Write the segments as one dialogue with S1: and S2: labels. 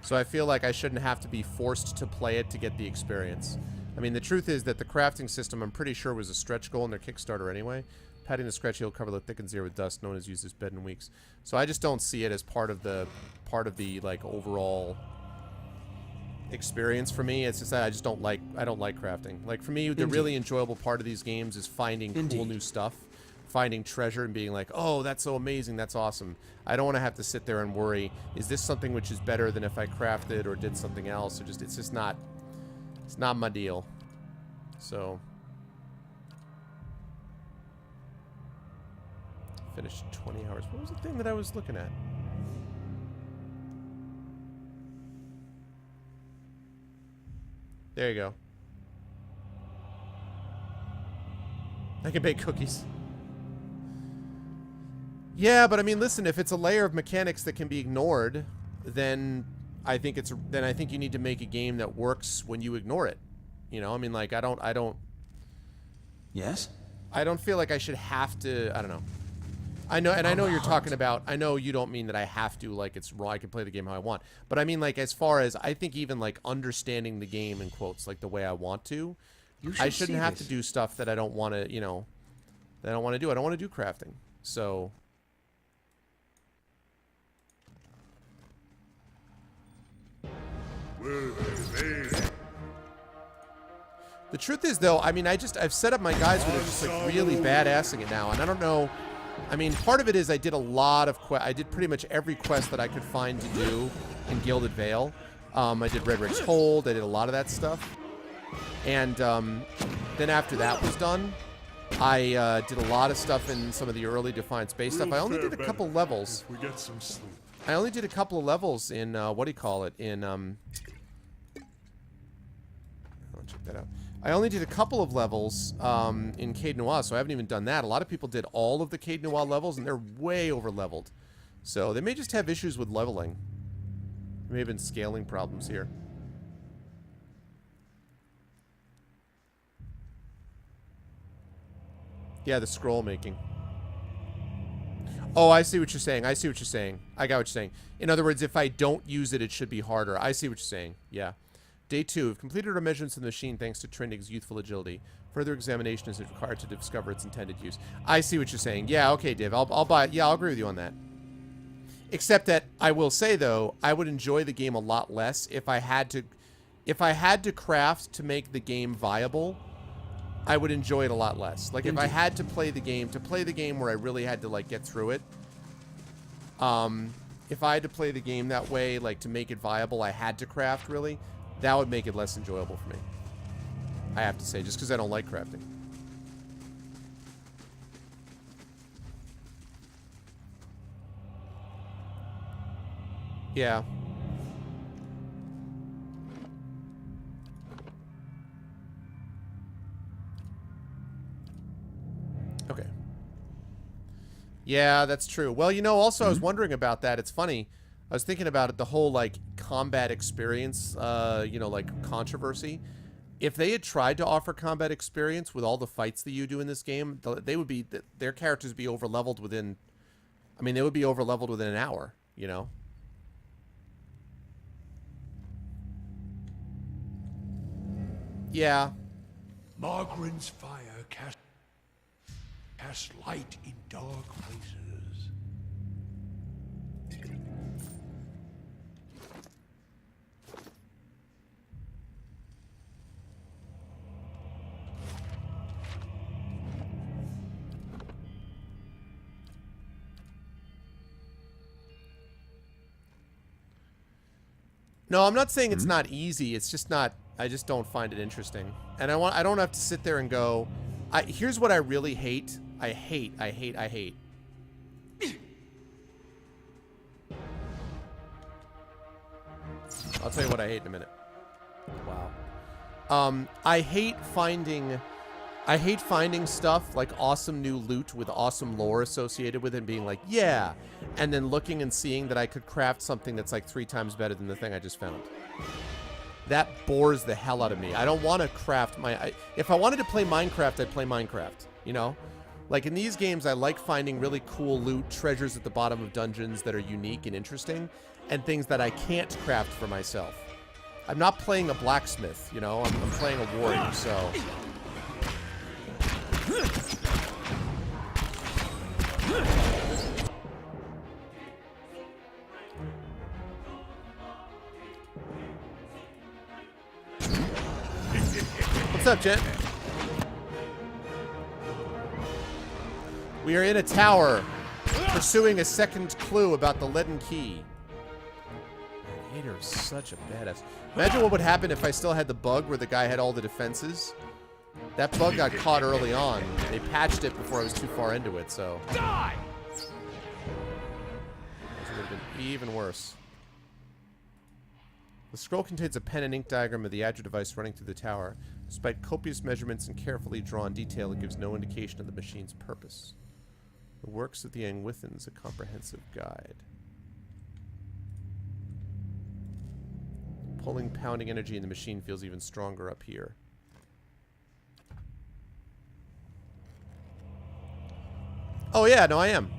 S1: So I feel like I shouldn't have to be forced to play it to get the experience. I mean, the truth is that the crafting system, I'm pretty sure, was a stretch goal in their Kickstarter anyway. Patting the scratch heel cover that thickens the air with dust. No one has used this bed in weeks. So I just don't see it as part of the like overall experience for me. It's just that I don't like crafting. Like for me, the really enjoyable part of these games is finding cool new stuff, finding treasure and being like, oh, that's so amazing, that's awesome. I don't want to have to sit there and worry, is this something which is better than if I crafted or did something else? Or just it's not my deal. So finished 20 hours. What was the thing that I was looking at? There you go. I can bake cookies. Yeah, but I mean, listen, if it's a layer of mechanics that can be ignored, then I think you need to make a game that works when you ignore it. You know, I mean, like I don't
S2: Yes?
S1: I don't feel like I should have to, I don't know. I know you're talking about, I know you don't mean that I have to, like it's raw, I can play the game how I want. But I mean, like, as far as, I think even, like, understanding the game, in quotes, like, the way I want to, I shouldn't have to do stuff that I don't want to, you know, that I don't want to do. I don't want to do crafting. So... The truth is, though, I mean, I've set up my guys where they're just, like, really badassing it now, and I don't know... I mean, part of it is I did a lot of I did pretty much every quest that I could find to do in Gilded Vale. I did Redrick's Hold. I did a lot of that stuff. And then after that was done, I did a lot of stuff in some of the early Defiant Space stuff. I only did a couple levels. I only did a couple of levels in, what do you call it? In, I'll check that out. I only did a couple of levels in Caed Noir, so I haven't even done that. A lot of people did all of the Caed Noir levels, and they're way over-leveled. So they may just have issues with leveling. There may have been scaling problems here. Yeah, the scroll making. Oh, I see what you're saying. I see what you're saying. I got what you're saying. In other words, if I don't use it, it should be harder. I see what you're saying. Yeah. Day 2. We've completed our measurements of the machine thanks to Trindig's youthful agility. Further examination is required to discover its intended use. I see what you're saying. Yeah, okay, Div. I'll buy it. Yeah, I'll agree with you on that. Except that I will say, though, I would enjoy the game a lot less if I had to craft to make the game viable. I would enjoy it a lot less. Like, if I had to play the game where I really had to, like, get through it. If I had to play the game that way, like, to make it viable, I had to craft, really. That would make it less enjoyable for me. I have to say, just because I don't like crafting. Yeah. Okay. Yeah, that's true. Well, you know, also I was wondering about that. It's funny. I was thinking about it, the whole, like, combat experience, you know, like, controversy. If they had tried to offer combat experience with all the fights that you do in this game, they would be, their characters would be over-leveled within, I mean, they would be over-leveled within an hour, you know? Yeah.
S3: Margren's fire cast light in dark places.
S1: No, I'm not saying it's not easy. It's just not, I just don't find it interesting. And I don't have to sit there and go, here's what I really hate. I hate. I'll tell you what I hate in a minute. Wow. I hate finding stuff like awesome new loot with awesome lore associated with it and being like, yeah, and then looking and seeing that I could craft something that's like 3 times better than the thing I just found. That bores the hell out of me. I don't want to craft if I wanted to play Minecraft, I'd play Minecraft, you know? Like in these games, I like finding really cool loot, treasures at the bottom of dungeons that are unique and interesting. and things that I can't craft for myself. I'm not playing a blacksmith, you know? I'm playing a warrior, so... What's up, Jen? We are in a tower, pursuing a second clue about the leaden key. Hater is such a badass. Imagine what would happen if I still had the bug where the guy had all the defenses. That bug got caught early on. They patched it before I was too far into it, so... Die! That would have been even worse. The scroll contains a pen and ink diagram of the Adra device running through the tower. Despite copious measurements and carefully drawn detail, it gives no indication of the machine's purpose. The works of the Angwithans, a comprehensive guide. Pulling, pounding energy in the machine feels even stronger up here. Oh yeah, no, I am.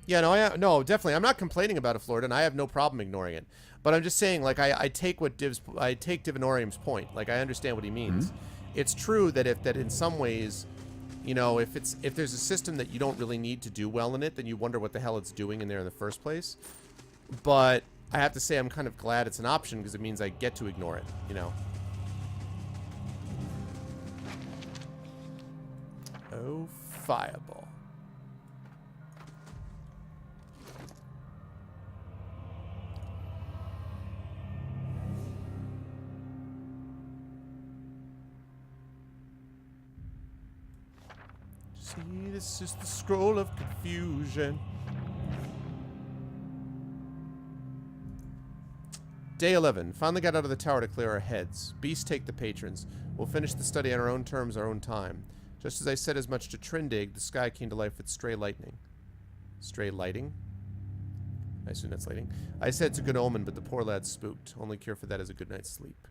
S1: Yeah, no, no, definitely. I'm not complaining about a Florida, and I have no problem ignoring it. But I'm just saying, like, I take Divinorium's point. Like, I understand what he means. Mm-hmm. It's true that that in some ways, you know, if there's a system that you don't really need to do well in it, then you wonder what the hell it's doing in there in the first place. But I have to say, I'm kind of glad it's an option because it means I get to ignore it, you know. Oh, fireball. See, this is the scroll of confusion. Day 11. Finally got out of the tower to clear our heads. Beasts take the patrons. We'll finish the study on our own terms, our own time. Just as I said as much to Trindig, the sky came to life with stray lightning. Stray lighting? I assume that's lighting. I said it's a good omen, but the poor lad's spooked. Only cure for that is a good night's sleep.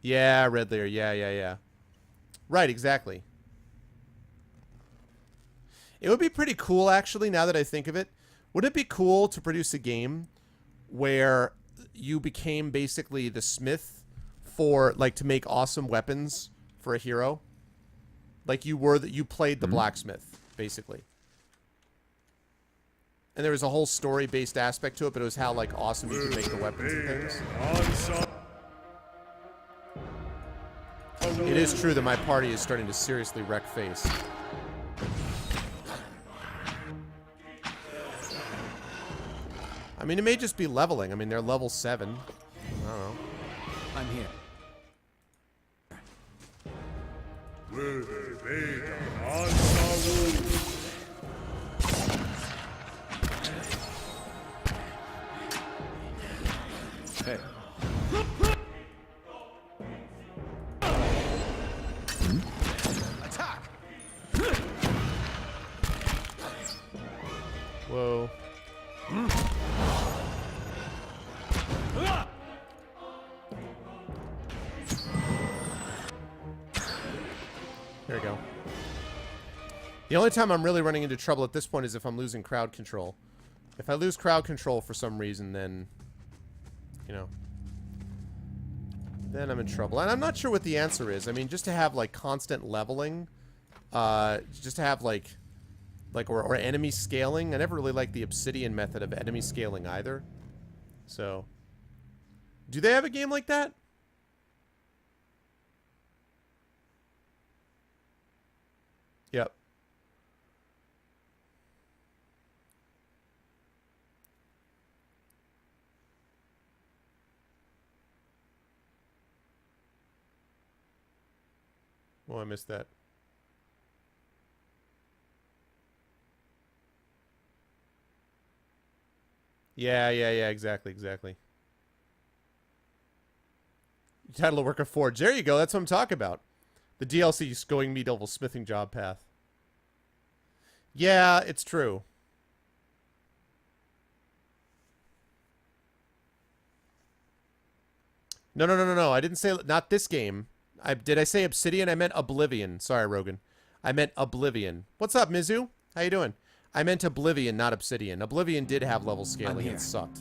S1: Yeah, Red Layer. Yeah. Right, exactly. It would be pretty cool, actually, now that I think of it. Wouldn't it be cool to produce a game where you became basically the smith for, like, to make awesome weapons for a hero? Like, you played the blacksmith, basically. And there was a whole story-based aspect to it, but it was how, like, awesome you could make the weapons and things. It is true that my party is starting to seriously wreck face. I mean, it may just be leveling. I mean, they're level 7. I don't know.
S2: I'm here. Hey.
S3: Attack!
S1: Whoa. There we go. The only time I'm really running into trouble at this point is if I'm losing crowd control. If I lose crowd control for some reason, then, you know, then I'm in trouble. And I'm not sure what the answer is. I mean, just to have, like, constant leveling, just to have, like or enemy scaling. I never really liked the Obsidian method of enemy scaling either. So, do they have a game like that? Yep. Oh, I missed that. Yeah, exactly. Title of Worker Forge. There you go, that's what I'm talking about. The DLC is going medieval smithing job path. Yeah, it's true. No. I didn't say not this game. Did I say Obsidian? I meant Oblivion. Sorry, Rogan. I meant Oblivion. What's up, Mizu? How you doing? I meant Oblivion, not Obsidian. Oblivion did have level scaling and sucked.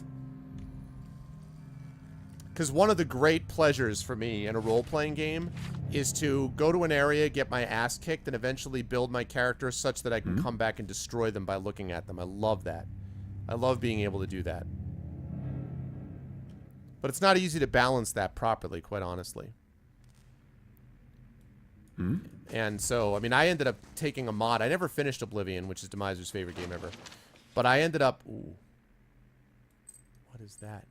S1: Because one of the great pleasures for me in a role-playing game is to go to an area, get my ass kicked, and eventually build my character such that I can come back and destroy them by looking at them. I love that. I love being able to do that. But it's not easy to balance that properly, quite honestly. And so, I mean, I ended up taking a mod. I never finished Oblivion, which is Demiser's favorite game ever. But I ended up... Ooh. What is that?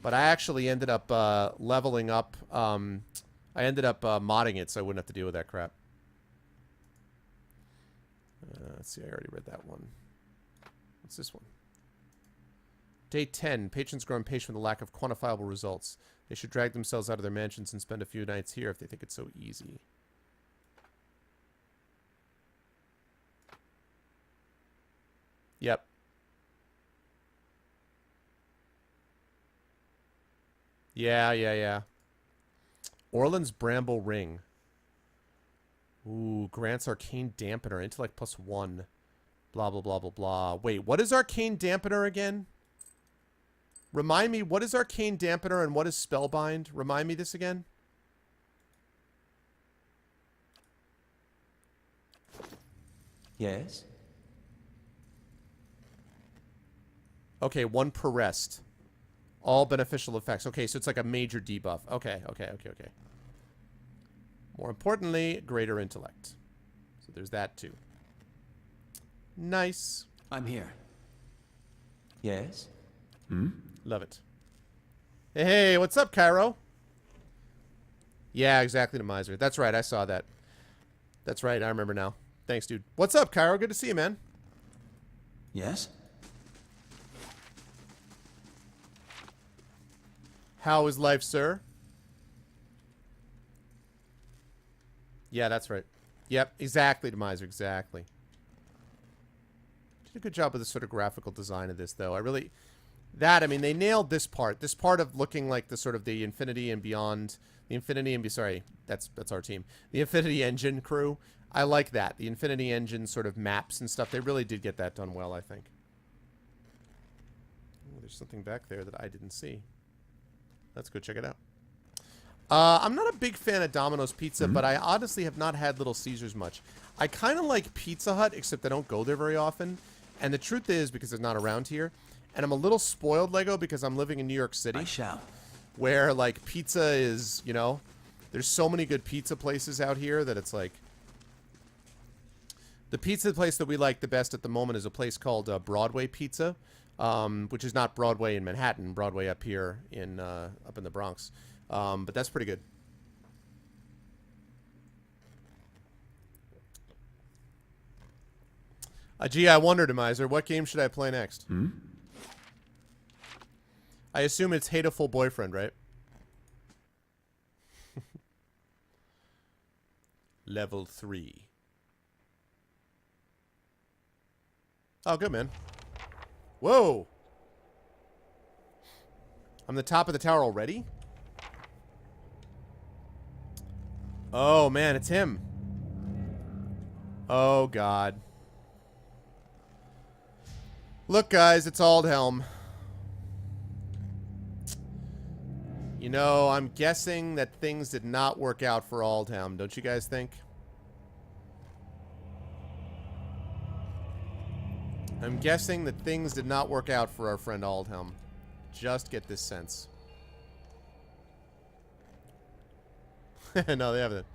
S1: But I actually ended up leveling up. I ended up modding it so I wouldn't have to deal with that crap. Let's see, I already read that one. What's this one? Day 10. Patrons grow impatient with the lack of quantifiable results. They should drag themselves out of their mansions and spend a few nights here if they think it's so easy. Yep. Yeah. Orland's Bramble Ring. Ooh, grants Arcane Dampener. Intellect +1. Blah, blah, blah, blah, blah. Wait, what is Arcane Dampener again? Remind me, what is Arcane Dampener and what is Spellbind? Remind me this again.
S2: Yes?
S1: Okay, 1 per rest. All beneficial effects. Okay, so it's like a major debuff. Okay. More importantly, greater intellect. So there's that too. Nice.
S2: I'm here. Yes?
S1: Love it. Hey, what's up, Cairo? Yeah, exactly, the miser. That's right, I saw that. That's right, I remember now. Thanks, dude. What's up, Cairo? Good to see you, man.
S2: Yes?
S1: How is life, sir? Yeah, that's right. Yep, exactly, Demiser, exactly. Did a good job with the sort of graphical design of this, though. I really... That, I mean, they nailed this part. This part of looking like the sort of the Infinity and Beyond... The Infinity and... Sorry, that's our team. The Infinity Engine crew. I like that. The Infinity Engine sort of maps and stuff. They really did get that done well, I think. Oh, there's something back there that I didn't see. Let's go check it out. I'm not a big fan of Domino's Pizza, but I honestly have not had Little Caesars much. I kind of like Pizza Hut, except I don't go there very often. And the truth is, because they're not around here, and I'm a little spoiled, Lego, because I'm living in New York City.
S2: I shall.
S1: Where, like, pizza is, you know, there's so many good pizza places out here that it's like... The pizza place that we like the best at the moment is a place called Broadway Pizza, which is not Broadway in Manhattan, Broadway up here in up in the Bronx. But that's pretty good. Gee, I wonder, Demiser, what game should I play next? I assume it's Hateful Boyfriend, right? Level 3. Oh, good, man. Whoa! I'm the top of the tower already? Oh, man, it's him. Oh, God. Look, guys, it's Aldhelm. You know, I'm guessing that things did not work out for Aldhelm, don't you guys think? I'm guessing that things did not work out for our friend Aldhelm. Just get this sense. No, they haven't.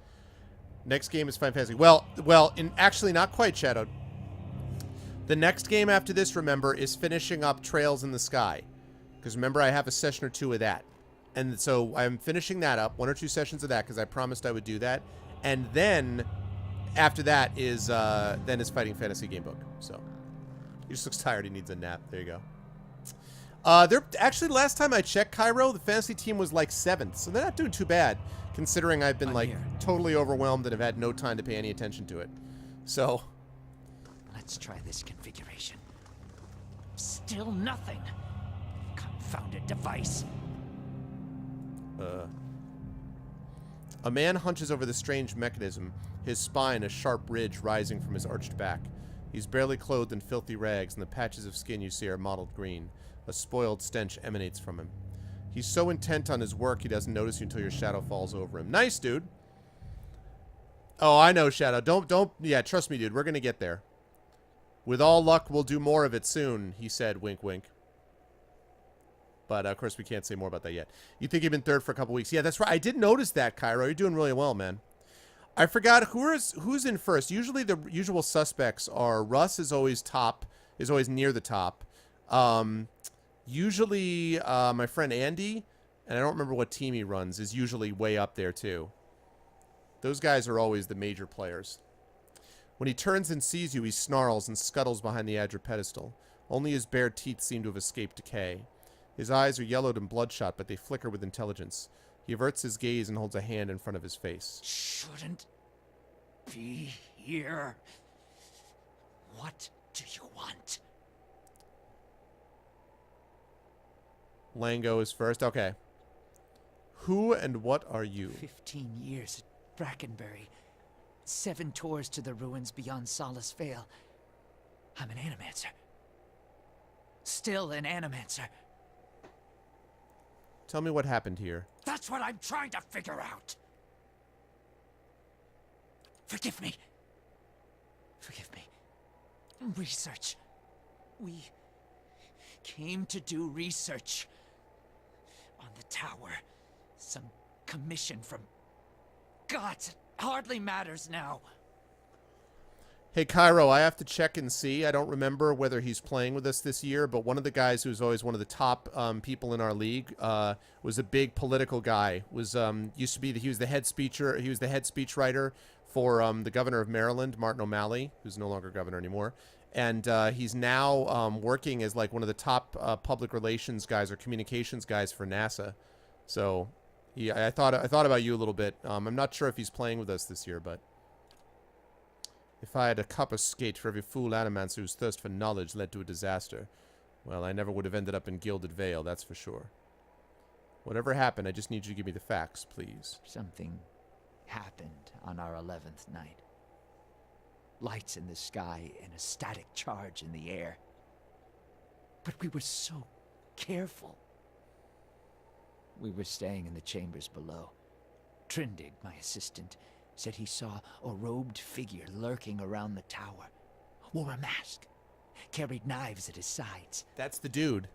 S1: Next game is Final Fantasy. Well, actually not quite, Shadow. The next game after this, remember, is finishing up Trails in the Sky. Because remember, I have a session or two of that. And so I'm finishing that up, 1 or 2 sessions of that, because I promised I would do that. And then, after that is Fighting Fantasy Gamebook. So, he just looks tired. He needs a nap. There you go. They're actually, last time I checked, Cairo, the fantasy team was like 7th. So they're not doing too bad, considering I've been, totally overwhelmed and have had no time to pay any attention to it. So...
S4: Let's try this configuration. Still nothing. Confounded device.
S1: A man hunches over the strange mechanism, his spine a sharp ridge rising from his arched back. He's barely clothed in filthy rags, and the patches of skin you see are mottled green. A spoiled stench emanates from him. He's so intent on his work he doesn't notice you until your shadow falls over him. Nice, dude. Oh, I know, Shadow. Yeah, trust me, dude. We're gonna get there. With all luck, we'll do more of it soon, he said, wink, wink. But, of course, we can't say more about that yet. You think you've been third for a couple weeks. Yeah, that's right. I did notice that, Cairo. You're doing really well, man. I forgot who's in first. Usually the usual suspects are Russ is always near the top. Usually my friend Andy, and I don't remember what team he runs, is usually way up there too. Those guys are always the major players. When he turns and sees you, he snarls and scuttles behind the edge of pedestal. Only his bare teeth seem to have escaped decay. His eyes are yellowed and bloodshot, but they flicker with intelligence. He averts his gaze and holds a hand in front of his face.
S4: Shouldn't be here. What do you want?
S1: Lango is first. Okay. Who and what are you?
S4: 15 years at Brackenbury. 7 tours to the ruins beyond Solace Vale. I'm an animancer. Still an animancer.
S1: Tell me what happened here.
S4: That's what I'm trying to figure out. Forgive me. Forgive me. Research. We came to do research on the tower. Some commission from gods. It hardly matters now.
S1: Hey, Cairo, I have to check and see. I don't remember whether he's playing with us this year, but one of the guys who's always one of the top people in our league was a big political guy. Used to be he was the head speecher. He was the head speechwriter for the governor of Maryland, Martin O'Malley, who's no longer governor anymore. And he's now working as like one of the top public relations guys or communications guys for NASA. So I thought about you a little bit. I'm not sure if he's playing with us this year, but if I had a cup of skate for every fool animancer whose thirst for knowledge led to a disaster, well, I never would have ended up in Gilded Vale, that's for sure. Whatever happened, I just need you to give me the facts, please.
S4: Something happened on our 11th night. Lights in the sky and a static charge in the air. But we were so careful. We were staying in the chambers below. Trindig, my assistant, said he saw a robed figure lurking around the tower. Wore a mask. Carried knives at his sides.
S1: That's the dude.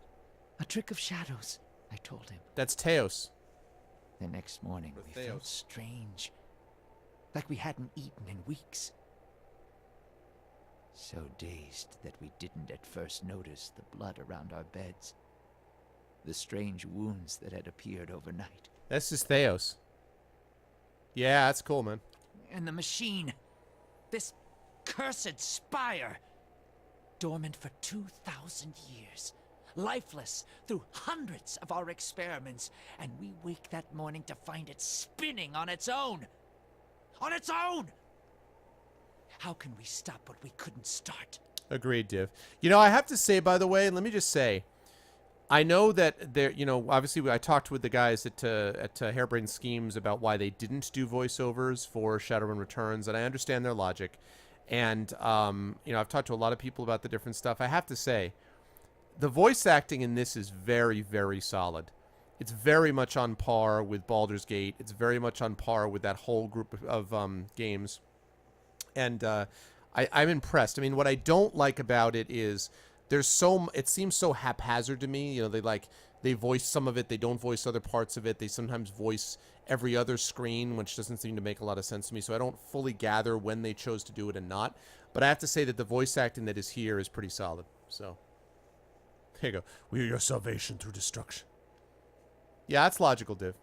S4: A trick of shadows, I told him.
S1: That's Teos.
S4: The next morning, we felt strange. Like we hadn't eaten in weeks. So dazed that we didn't at first notice the blood around our beds. The strange wounds that had appeared overnight.
S1: That's just Theos. Yeah, that's cool, man.
S4: And the machine. This cursed spire. Dormant for 2,000 years. Lifeless through hundreds of our experiments. And we wake that morning to find it spinning on its own. On its own! How can we stop what we couldn't start?
S1: Agreed, Div. You know, I have to say, by the way, let me just say, I know that there, you know, obviously I talked with the guys at Harebrained Schemes about why they didn't do voiceovers for Shadowrun Returns, and I understand their logic. And, you know, I've talked to a lot of people about the different stuff. I have to say, the voice acting in this is very, very solid. It's very much on par with Baldur's Gate. It's very much on par with that whole group of games. And I'm impressed. I mean, what I don't like about it is it seems so haphazard to me. You know, they voice some of it, they don't voice other parts of it. They sometimes voice every other screen, which doesn't seem to make a lot of sense to me. So I don't fully gather when they chose to do it and not. But I have to say that the voice acting that is here is pretty solid. So there you go. We are your salvation through destruction. Yeah, that's logical, Div.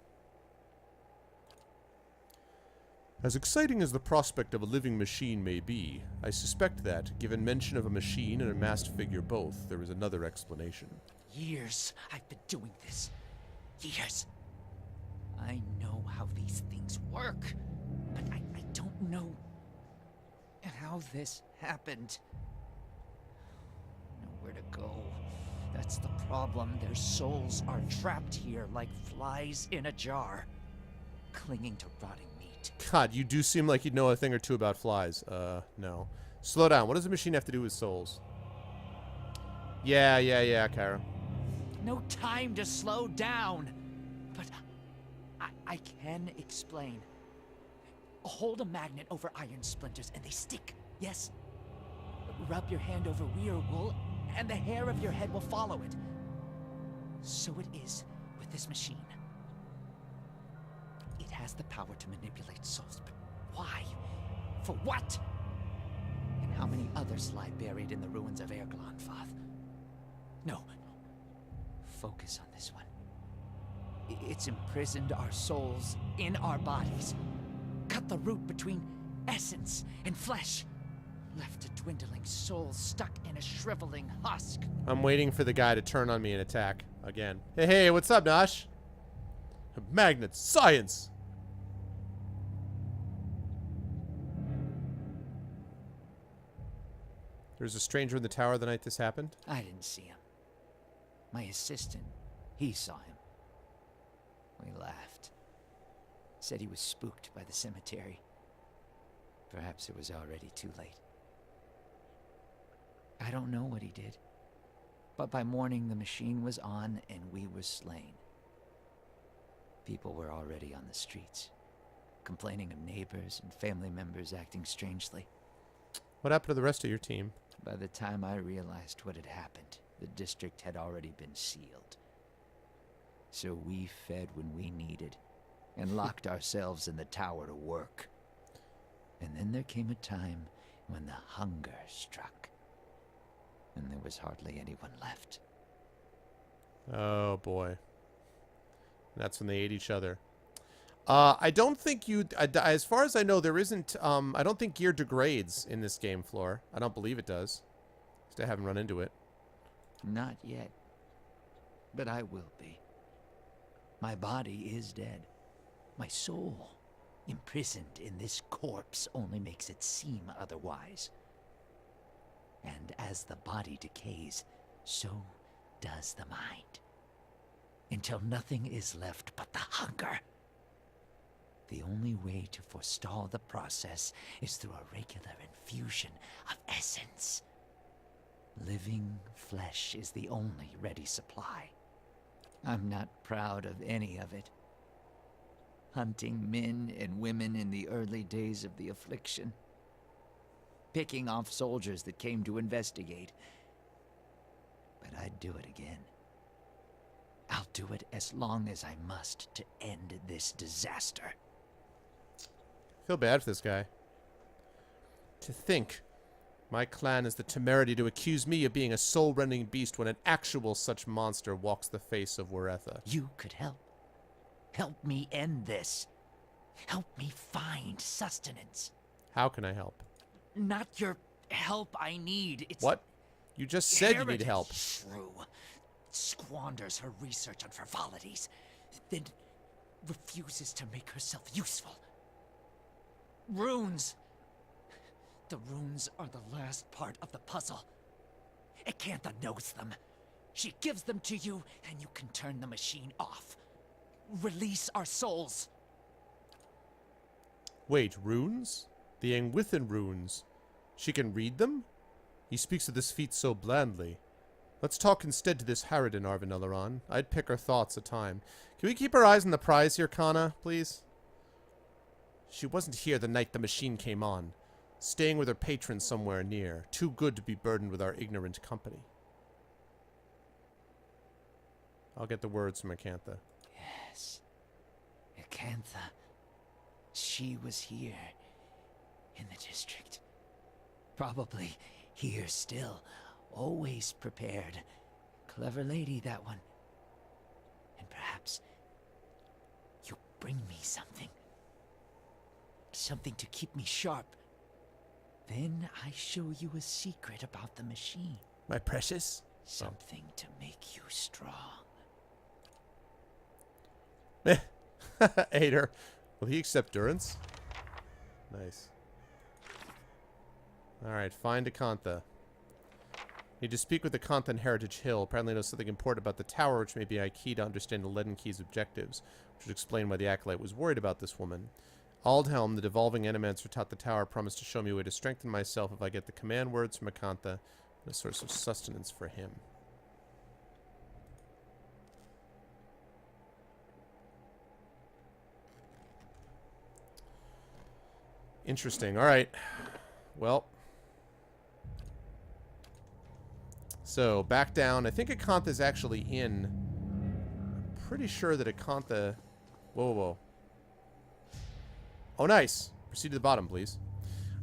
S1: As exciting as the prospect of a living machine may be, I suspect that, given mention of a machine and a masked figure both, there is another explanation.
S4: Years I've been doing this. Years. I know how these things work, but I don't know how this happened. Nowhere to go. That's the problem. Their souls are trapped here like flies in a jar, clinging to rotting meat.
S1: God, you do seem like you'd know a thing or two about flies. No. Slow down. What does the machine have to do with souls? Yeah, Kyra.
S4: No time to slow down. But I can explain. Hold a magnet over iron splinters and they stick. Yes? Rub your hand over weir wool and the hair of your head will follow it. So it is with this machine. It has the power to manipulate souls, but why? For what? And how many others lie buried in the ruins of Erglonfoth? No. Focus on this one. It's imprisoned our souls in our bodies. Cut the root between essence and flesh. Left a dwindling soul stuck in a shriveling husk.
S1: I'm waiting for the guy to turn on me and attack again. Hey, what's up, Nosh? Magnets, science! There was a stranger in the tower the night this happened?
S4: I didn't see him. My assistant, he saw him. We laughed. Said he was spooked by the cemetery. Perhaps it was already too late. I don't know what he did. But by morning the machine was on and we were slain. People were already on the streets, complaining of neighbors and family members acting strangely.
S1: What happened to the rest of your team?
S4: By the time I realized what had happened, the district had already been sealed. So we fed when we needed, and locked ourselves in the tower to work. And then there came a time when the hunger struck, and there was hardly anyone left.
S1: Oh, boy. That's when they ate each other. I don't think you... as far as I know, there isn't... I don't think gear degrades in this game, Floor. I don't believe it does. I haven't run into it.
S4: Not yet. But I will be. My body is dead. My soul, imprisoned in this corpse, only makes it seem otherwise. And as the body decays, so does the mind. Until nothing is left but the hunger. The only way to forestall the process is through a regular infusion of essence. Living flesh is the only ready supply. I'm not proud of any of it. Hunting men and women in the early days of the affliction. Picking off soldiers that came to investigate. But I'd do it again. I'll do it as long as I must to end this disaster.
S1: I feel bad for this guy. To think, my clan has the temerity to accuse me of being a soul-rending beast when an actual such monster walks the face of Waretha.
S4: You could help. Help me end this. Help me find sustenance.
S1: How can I help?
S4: Not your help I need. It's
S1: What? You just said you need
S4: Heritage
S1: help.
S4: Shrew squanders her research on frivolities, then refuses to make herself useful. Runes. The runes are the last part of the puzzle. Acantha knows them. She gives them to you, and you can turn the machine off. Release our souls.
S1: Wait, runes? The Angwithan runes. She can read them? He speaks of this feat so blandly. Let's talk instead to this Harridan, Arvin Eleron. I'd pick her thoughts a time. Can we keep our eyes on the prize here, Kana, please? She wasn't here the night the machine came on. Staying with her patron somewhere near. Too good to be burdened with our ignorant company. I'll get the words from Acantha.
S4: Yes. Acantha. She was here. In the district. Probably here still. Always prepared. Clever lady, that one. And perhaps you bring me something. Something to keep me sharp. Then I show you a secret about the machine.
S1: My precious?
S4: Something to make you strong.
S1: Ader. Will he accept durance? Nice. Alright, find Acantha. Need to speak with the Kanthan Heritage Hill. Apparently knows something important about the tower, which may be a key to understand the Leaden Key's objectives, which would explain why the Acolyte was worried about this woman. Aldhelm, the devolving Animancer taught the tower, promised to show me a way to strengthen myself if I get the command words from Akantha and a source of sustenance for him. Interesting. All right. Well. So, back down. I think Akantha's actually in. I'm pretty sure that Akantha... Whoa, whoa. Oh, nice. Proceed to the bottom, please.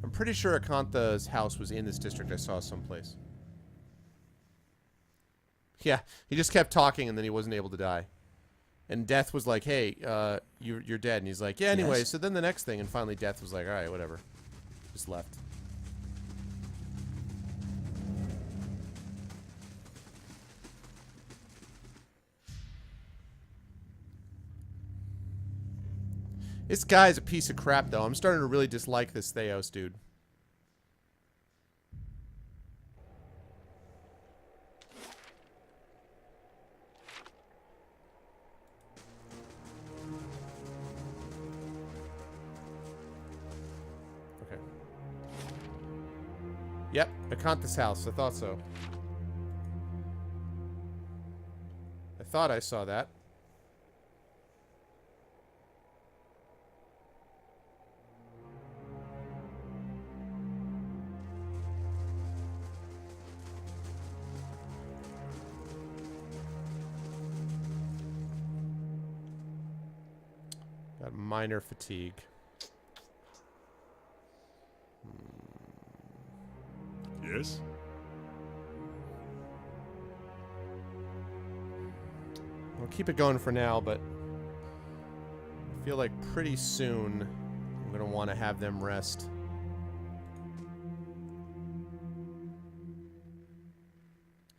S1: I'm pretty sure Akantha's house was in this district. I saw someplace. Yeah, he just kept talking and then he wasn't able to die. And Death was like, hey, you're dead. And he's like, yeah, anyway.
S2: Yes.
S1: So then the next thing, and finally Death was like, all right, whatever. Just left. This guy's a piece of crap, though. I'm starting to really dislike this Theos dude. Okay. Yep, Akantha's house. I thought so. I thought I saw that. Got minor fatigue.
S3: Yes?
S1: I'll keep it going for now, but I feel like pretty soon I'm going to want to have them rest.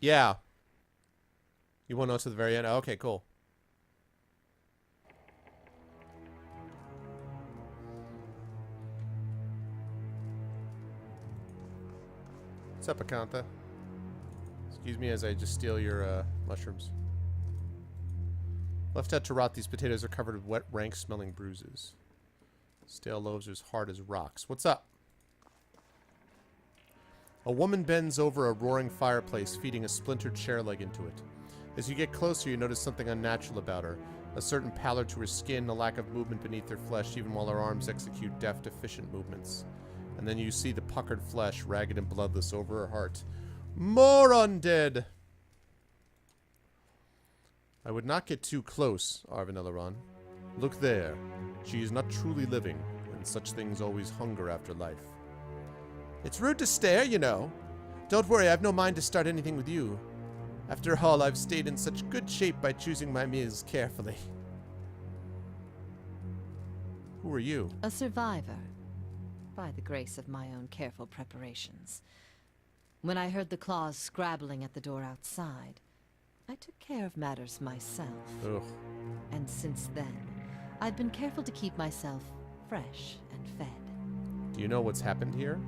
S1: Yeah. You won't know to the very end? Oh, okay, cool. What's up, Akantha? Excuse me as I just steal your mushrooms. Left out to rot, these potatoes are covered with wet, rank-smelling bruises. Stale loaves are as hard as rocks. What's up? A woman bends over a roaring fireplace, feeding a splintered chair leg into it. As you get closer, you notice something unnatural about her. A certain pallor to her skin, a lack of movement beneath her flesh, even while her arms execute deft, efficient movements. And then you see the puckered flesh, ragged and bloodless, over her heart. More undead! I would not get too close, Arvin Eleron. Look there. She is not truly living, and such things always hunger after life. It's rude to stare, you know. Don't worry, I've no mind to start anything with you. After all, I've stayed in such good shape by choosing my meals carefully. Who are you?
S5: A survivor, by the grace of my own careful preparations. When I heard the claws scrabbling at the door outside, I took care of matters myself.
S1: Ugh.
S5: And since then, I've been careful to keep myself fresh and fed.
S1: Do you know what's happened here?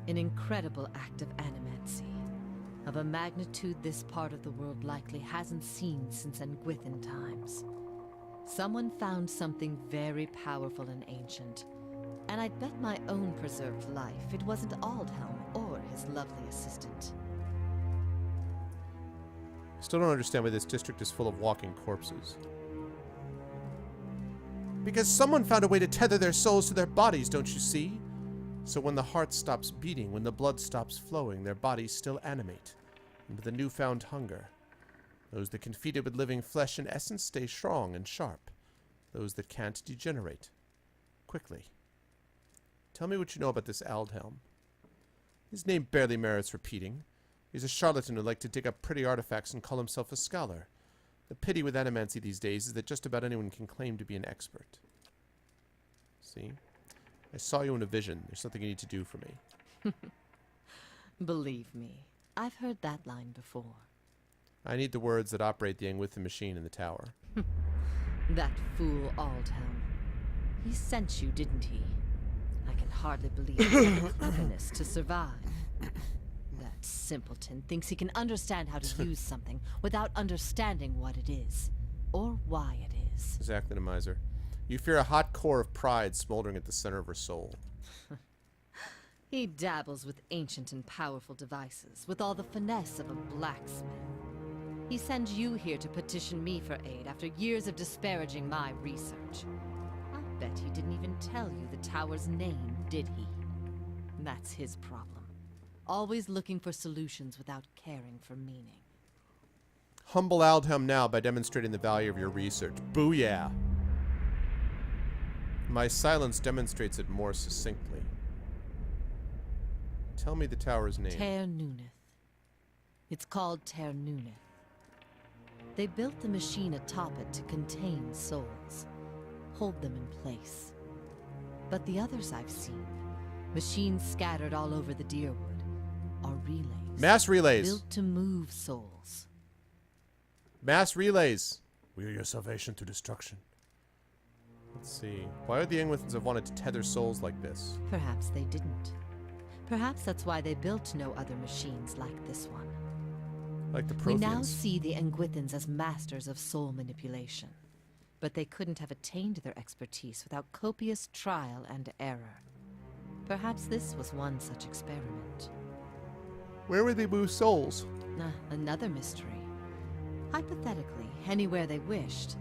S5: An incredible act of animancy, of a magnitude this part of the world likely hasn't seen since Engwithan times. Someone found something very powerful and ancient, and I'd bet my own preserved life it wasn't Aldhelm or his lovely assistant.
S1: Still don't understand why this district is full of walking corpses. Because someone found a way to tether their souls to their bodies, don't you see? So when the heart stops beating, when the blood stops flowing, their bodies still animate. And with a newfound hunger, those that can feed it with living flesh and essence stay strong and sharp. Those that can't degenerate quickly. Tell me what you know about this Aldhelm. His name barely merits repeating. He's a charlatan who liked to dig up pretty artifacts and call himself a scholar. The pity with animancy these days is that just about anyone can claim to be an expert. See? I saw you in a vision. There's something you need to do for me.
S5: Believe me, I've heard that line before.
S1: I need the words that operate the Engwithan machine in the tower.
S5: That fool Aldhelm. He sent you, didn't he? I can hardly believe he had the cleverness to survive. That That simpleton thinks he can understand how to use something without understanding what it is, or why it is.
S1: Exactly, Miser. You fear a hot core of pride smoldering at the center of her soul.
S5: He dabbles with ancient and powerful devices, with all the finesse of a blacksmith. He sends you here to petition me for aid after years of disparaging my research. I'll bet he didn't even tell you the tower's name, did he? That's his problem. Always looking for solutions without caring for meaning.
S1: Humble Aldhelm now by demonstrating the value of your research. Booyah! My silence demonstrates it more succinctly. Tell me the tower's name.
S5: Ter Nuneth. It's called Ter Nuneth. They built the machine atop it to contain souls, hold them in place. But the others I've seen, machines scattered all over the Dyrwood, are relays.
S1: Mass relays.
S5: Built to move souls.
S1: Mass relays. We are your salvation through destruction. Let's see. Why would the Ingwithans have wanted to tether souls like this?
S5: Perhaps they didn't. Perhaps that's why they built no other machines like this one.
S1: Like the
S5: We now
S1: Protheans.
S5: see the Engwithans as masters of soul manipulation. But they couldn't have attained their expertise without copious trial and error. Perhaps this was one such experiment.
S1: Where would they move souls?
S5: Another mystery. Hypothetically, anywhere they wished.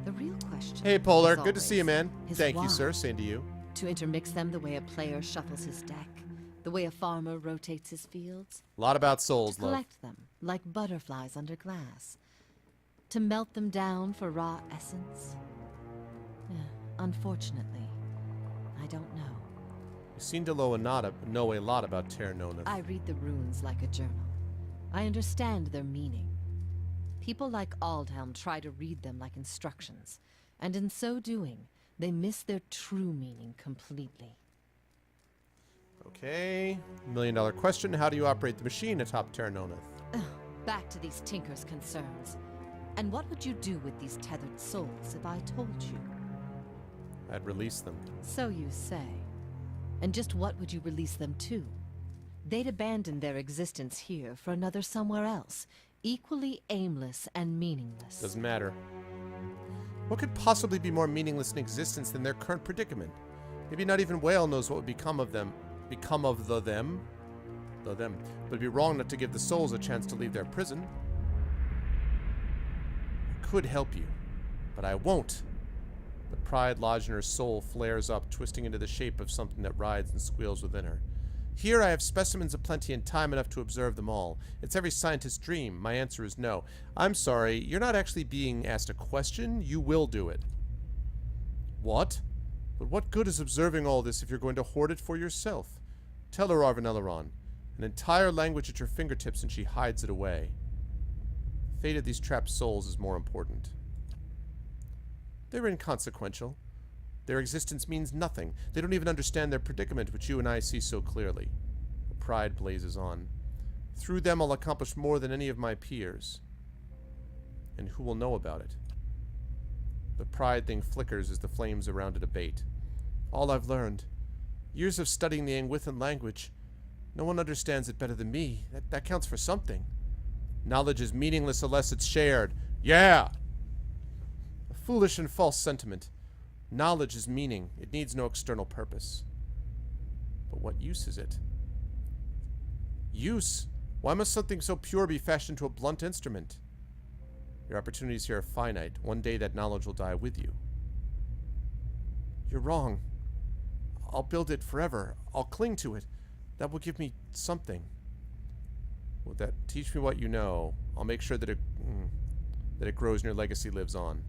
S5: The real question
S1: Hey, Polar.
S5: is
S1: Good to see you,
S5: always,
S1: man.
S5: is
S1: Thank
S5: why?
S1: you, sir. Same to you.
S5: To intermix them the way a player shuffles his deck, the way a farmer rotates his fields.
S1: A lot about souls,
S5: To
S1: love.
S5: collect them, like butterflies under glass. To melt them down for raw essence. Unfortunately, I don't know.
S1: You seem to know a lot about Ter Nuneth.
S5: I read the runes like a journal. I understand their meaning. People like Aldhelm try to read them like instructions, and in so doing, they miss their true meaning completely.
S1: Okay. $1 million question. How do you operate the machine atop Ter Nuneth?
S5: Back to these Tinkers' concerns. And what would you do with these tethered souls if I told you?
S1: I'd release them.
S5: So you say. And just what would you release them to? They'd abandon their existence here for another somewhere else, equally aimless and meaningless.
S1: Doesn't matter. What could possibly be more meaningless in existence than their current predicament? Maybe not even Whale knows what would become of them. Become of the them? The them. But it'd be wrong not to give the souls a chance to leave their prison. I could help you, but I won't. The pride lodged in her soul flares up, twisting into the shape of something that writhes and squeals within her. Here I have specimens aplenty and time enough to observe them all. It's every scientist's dream. My answer is no. I'm sorry, you're not actually being asked a question. You will do it. What? But what good is observing all this if you're going to hoard it for yourself? Tell her, Arvanelleron. An entire language at your fingertips and she hides it away. The fate of these trapped souls is more important. They're inconsequential. Their existence means nothing. They don't even understand their predicament, which you and I see so clearly. The pride blazes on. Through them I'll accomplish more than any of my peers. And who will know about it? The pride thing flickers as the flames around it abate. All I've learned. Years of studying the Engwithan language. No one understands it better than me. That counts for something. Knowledge is meaningless unless it's shared. Yeah! A foolish and false sentiment. Knowledge is meaning. It needs no external purpose. But what use is it? Use? Why must something so pure be fashioned into a blunt instrument? Your opportunities here are finite. One day that knowledge will die with you. You're wrong. I'll build it forever. I'll cling to it. That will give me something. Will that teach me what you know? I'll make sure that it grows and your legacy lives on.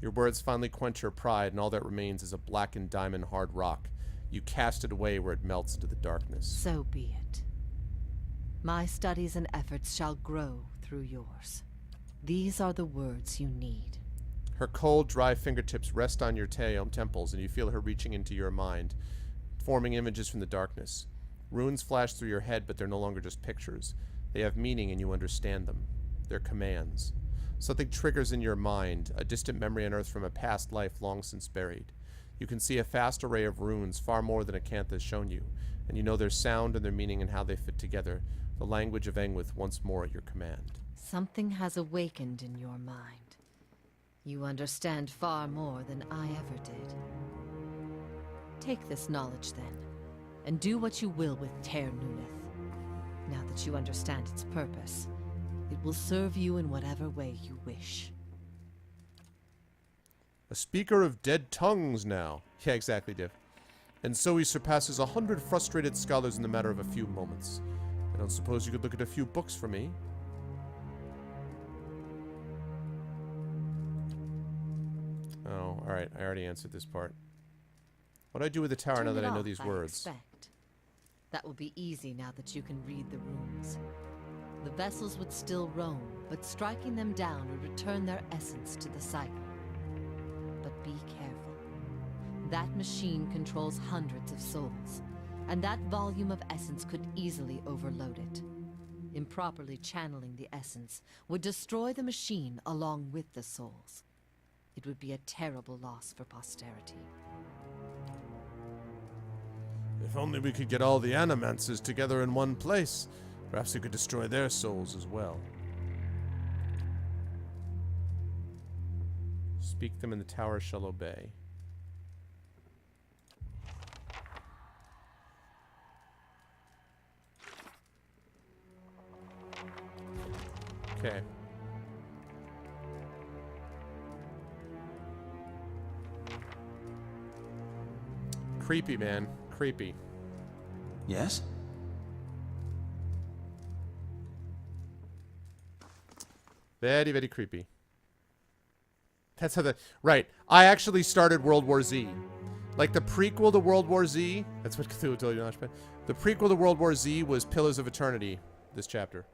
S1: Your words finally quench your pride, and all that remains is a blackened diamond hard rock. You cast it away where it melts into the darkness.
S5: So be it. My studies and efforts shall grow through yours. These are the words you need.
S1: Her cold, dry fingertips rest on your temples, and you feel her reaching into your mind, forming images from the darkness. Runes flash through your head, but they're no longer just pictures. They have meaning, and you understand them. They're commands. Something triggers in your mind, a distant memory unearthed from a past life long since buried. You can see a vast array of runes, far more than Acantha has shown you, and you know their sound and their meaning and how they fit together. the language of Engwith once more at your command.
S5: Something has awakened in your mind. You understand far more than I ever did. Take this knowledge, then, and do what you will with Ter Nuneth. Now that you understand its purpose, it will serve you in whatever way you wish.
S1: A speaker of dead tongues now. Yeah, exactly, Div. And so he surpasses 100 frustrated scholars in the matter of a few moments. I don't suppose you could look at a few books for me? Oh, alright. I already answered this part. What do I do with the tower now
S5: Turn
S1: that
S5: it
S1: I know
S5: off,
S1: these words?
S5: expect. That will be easy now that you can read the runes. The vessels would still roam, but striking them down would return their essence to the cycle. But be careful. That machine controls hundreds of souls, and that volume of essence could easily overload it. Improperly channeling the essence would destroy the machine along with the souls. It would be a terrible loss for posterity.
S1: If only we could get all the Animancers together in one place. Perhaps we could destroy their souls as well. Speak them and the tower shall obey. Okay. Creepy, man. Creepy.
S2: Yes?
S1: Very, very creepy. That's how the... Right. I actually started World War Z. Like, the prequel to World War Z... That's what Cthulhu told you, Nashpan. The prequel to World War Z was Pillars of Eternity, this chapter.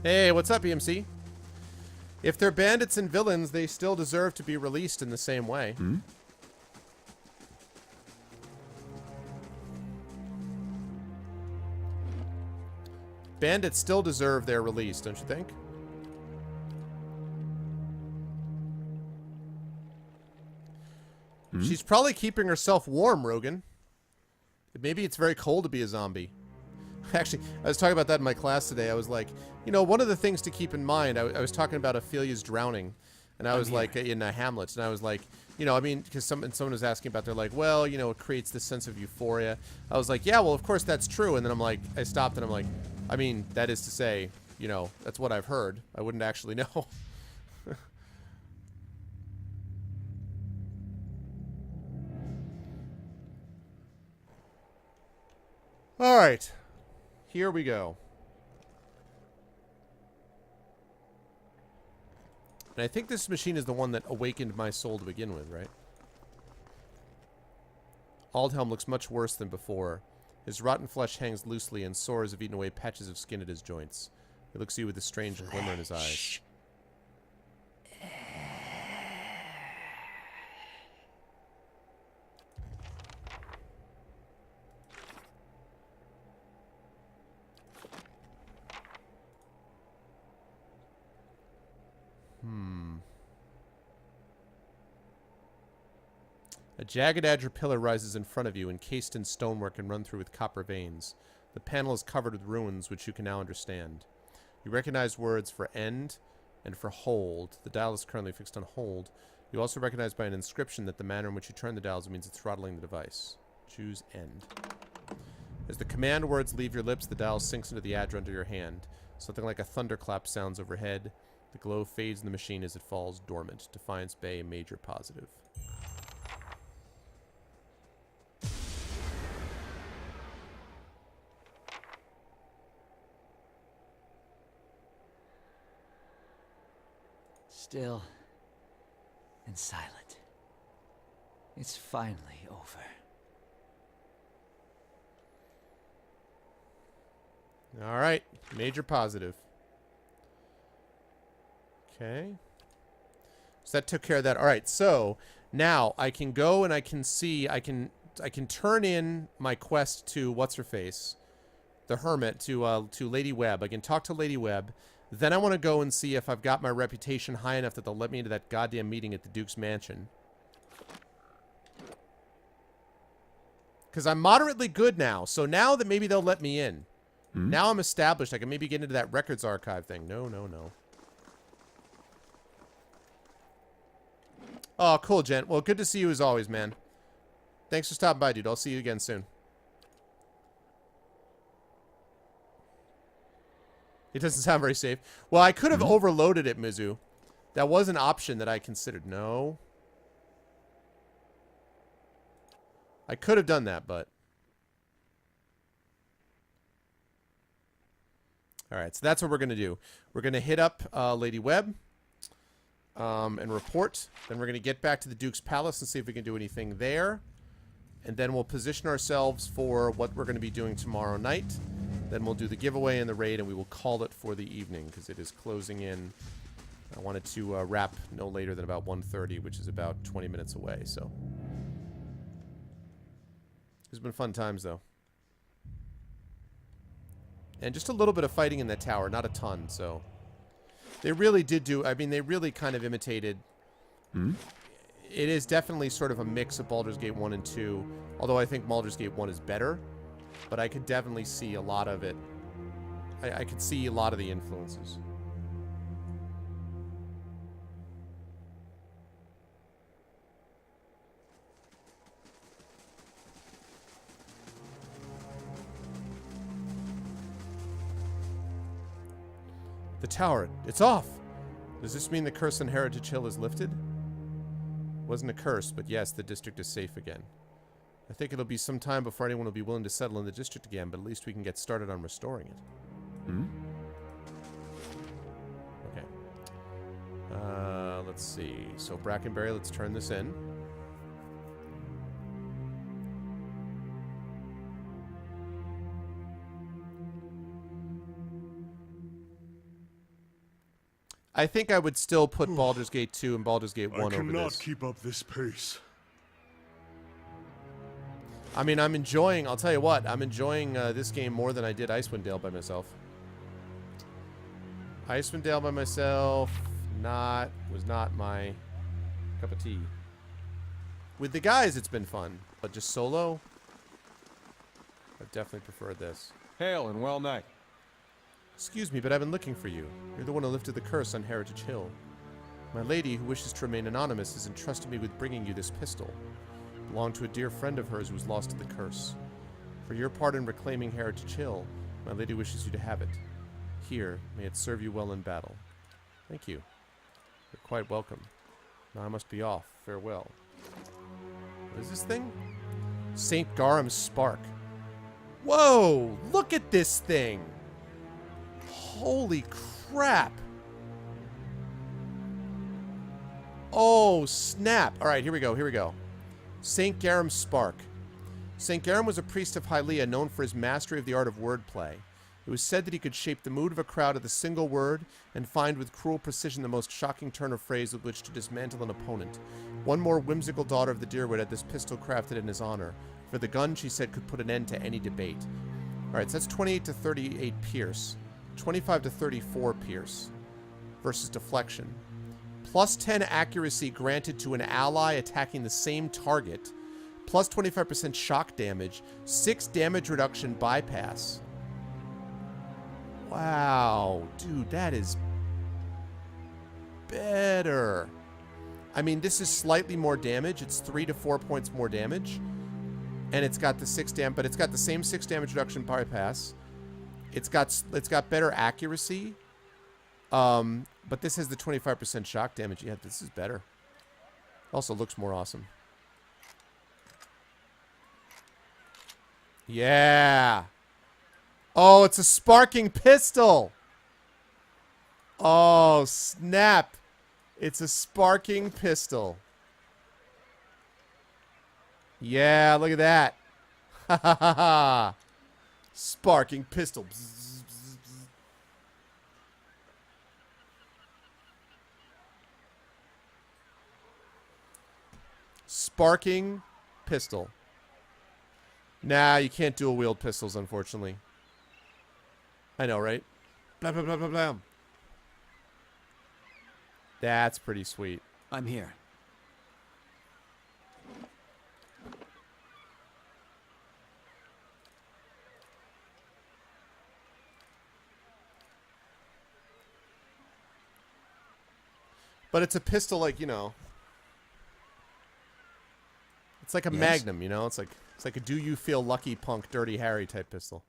S1: Hey, what's up, EMC? If they're bandits and villains, they still deserve to be released in the same way.
S2: Hmm?
S1: Bandits still deserve their release, don't you think?
S2: Hmm?
S1: She's probably keeping herself warm, Rogan. Maybe it's very cold to be a zombie. Actually, I was talking about that in my class today. I was like, you know, one of the things to keep in mind, I was talking about Ophelia's drowning, and I was like, in Hamlet, and I was like, you know, I mean, because someone was asking about, they're like, well, you know, it creates this sense of euphoria. I was like, yeah, well, of course that's true. And then I'm like, I stopped and I'm like, I mean, that is to say, you know, that's what I've heard. I wouldn't actually know. All right. Here we go. And I think this machine is the one that awakened my soul to begin with, right? Aldhelm looks much worse than before. His rotten flesh hangs loosely and sores have eaten away patches of skin at his joints. He looks at you with a strange glimmer in his eyes. A jagged azure pillar rises in front of you, encased in stonework and run through with copper veins. The panel is covered with runes, which you can now understand. You recognize words for end and for hold. The dial is currently fixed on hold. You also recognize by an inscription that the manner in which you turn the dials means it's throttling the device. Choose end. As the command words leave your lips, the dial sinks into the adger under your hand. Something like a thunderclap sounds overhead. The glow fades in the machine as it falls dormant. Defiance Bay, major positive.
S4: Still and silent. It's finally over.
S1: All right, major positive. Okay. So that took care of that. All right, so now I can go and I can see, I can turn in my quest to what's her face, the Hermit, to Lady Webb. I can talk to Lady Webb. Then I want to go and see if I've got my reputation high enough that they'll let me into that goddamn meeting at the Duke's mansion. Because I'm moderately good now. So now that maybe they'll let me in. Now I'm established. I can maybe get into that records archive thing. No, no, no. Oh, cool, gent. Well, good to see you as always, man. Thanks for stopping by, dude. I'll see you again soon. It doesn't sound very safe. Well, I could have overloaded it, Mizu. That was an option that I considered. No. I could have done that, but... Alright, so that's what we're going to do. We're going to hit up Lady Webb and report. Then we're going to get back to the Duke's Palace and see if we can do anything there. And then we'll position ourselves for what we're going to be doing tomorrow night. Then we'll do the giveaway and the raid, and we will call it for the evening, because it is closing in. I wanted to wrap no later than about 1:30, which is about 20 minutes away, so... It's been fun times, though. And just a little bit of fighting in that tower, not a ton, so... They really did do... I mean, they really kind of imitated... It is definitely sort of a mix of Baldur's Gate 1 and 2, although I think Baldur's Gate 1 is better. But I could definitely see a lot of it. I could see a lot of the influences. The tower, it's off! Does this mean the curse on Heritage Hill is lifted? Wasn't a curse, but yes, the district is safe again. I think it'll be some time before anyone will be willing to settle in the district again, but at least we can get started on restoring it. Okay. Let's see. So, Brackenberry, let's turn this in. I think I would still put Baldur's Gate 2 and Baldur's Gate 1 over this.
S3: I cannot keep up this pace.
S1: I mean, I'm enjoying... I'll tell you what. I'm enjoying this game more than I did Icewind Dale by myself. Icewind Dale by myself... was not my cup of tea. With the guys, it's been fun. But just solo... I've definitely preferred this.
S6: Hail and well night.
S1: Excuse me, but I've been looking for you. You're the one who lifted the curse on Heritage Hill. My lady, who wishes to remain anonymous, has entrusted me with bringing you this pistol. It belonged to a dear friend of hers who was lost to the curse. For your part in reclaiming Heritage Hill, my lady wishes you to have it. Here, may it serve you well in battle. Thank you. You're quite welcome. Now I must be off. Farewell. What is this thing? St. Garam's Spark. Whoa! Look at this thing! Holy crap! Oh, snap. Alright, here we go, here we go. St. Garam's Spark. St. Garam was a priest of Hylia known for his mastery of the art of wordplay. It was said that he could shape the mood of a crowd with a single word and find with cruel precision the most shocking turn of phrase with which to dismantle an opponent. One more whimsical daughter of the Dyrwood had this pistol crafted in his honor. For the gun, she said, could put an end to any debate. Alright, so that's 28 to 38 Pierce. 25 to 34 Pierce. Versus deflection. Plus 10 accuracy granted to an ally attacking the same target. Plus 25% shock damage. 6 damage reduction bypass. Wow. Dude, that is better. I mean, this is slightly more damage. It's 3 to 4 points more damage. And it's got the 6 damage, but it's got the same 6 damage reduction bypass. It's got better accuracy. But this has the 25% shock damage. Yeah, this is better. Also looks more awesome. Yeah. Oh, it's a sparking pistol. Oh, snap. It's a sparking pistol. Yeah, look at that. Ha ha ha ha. Sparking pistol. Bzz, bzz, bzz. Sparking pistol. Nah, you can't dual wield pistols, unfortunately. I know, right? Blah, blah, blah, blah, blah. That's pretty sweet.
S2: I'm here.
S1: But it's a pistol, like, you know. It's like a
S2: Yes?
S1: Magnum, you know? It's like a do you feel lucky punk Dirty Harry type pistol.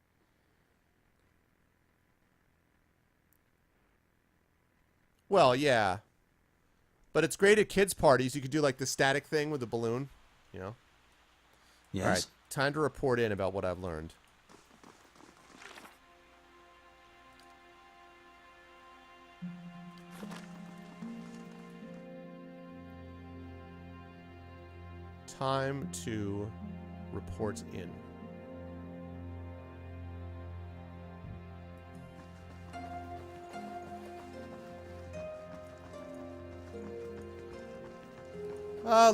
S1: Well, yeah. But it's great at kids' parties. You could do like the static thing with the balloon, you know?
S2: Yes?
S1: All right, time to report in about what I've learned. Time to report in.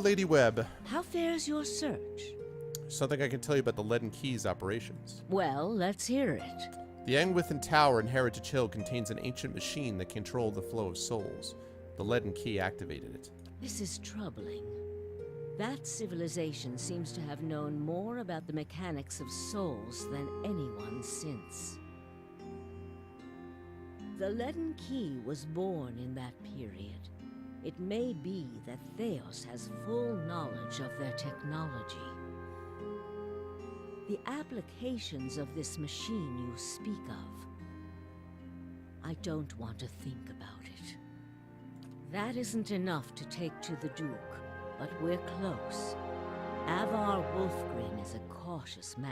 S1: Lady Webb.
S6: How fares your search?
S1: Something I can tell you about the Leaden Keys operations.
S6: Well, let's hear it.
S1: The Angwithan Tower in Heritage Hill contains an ancient machine that controlled the flow of souls. The Leaden Key activated it.
S6: This is troubling. That civilization seems to have known more about the mechanics of souls than anyone since. The Leaden Key was born in that period. It may be that Theos has full knowledge of their technology. The applications of this machine you speak of, I don't want to think about it. That isn't enough to take to the Duke, but we're close. Avar Wolfgren is a cautious man.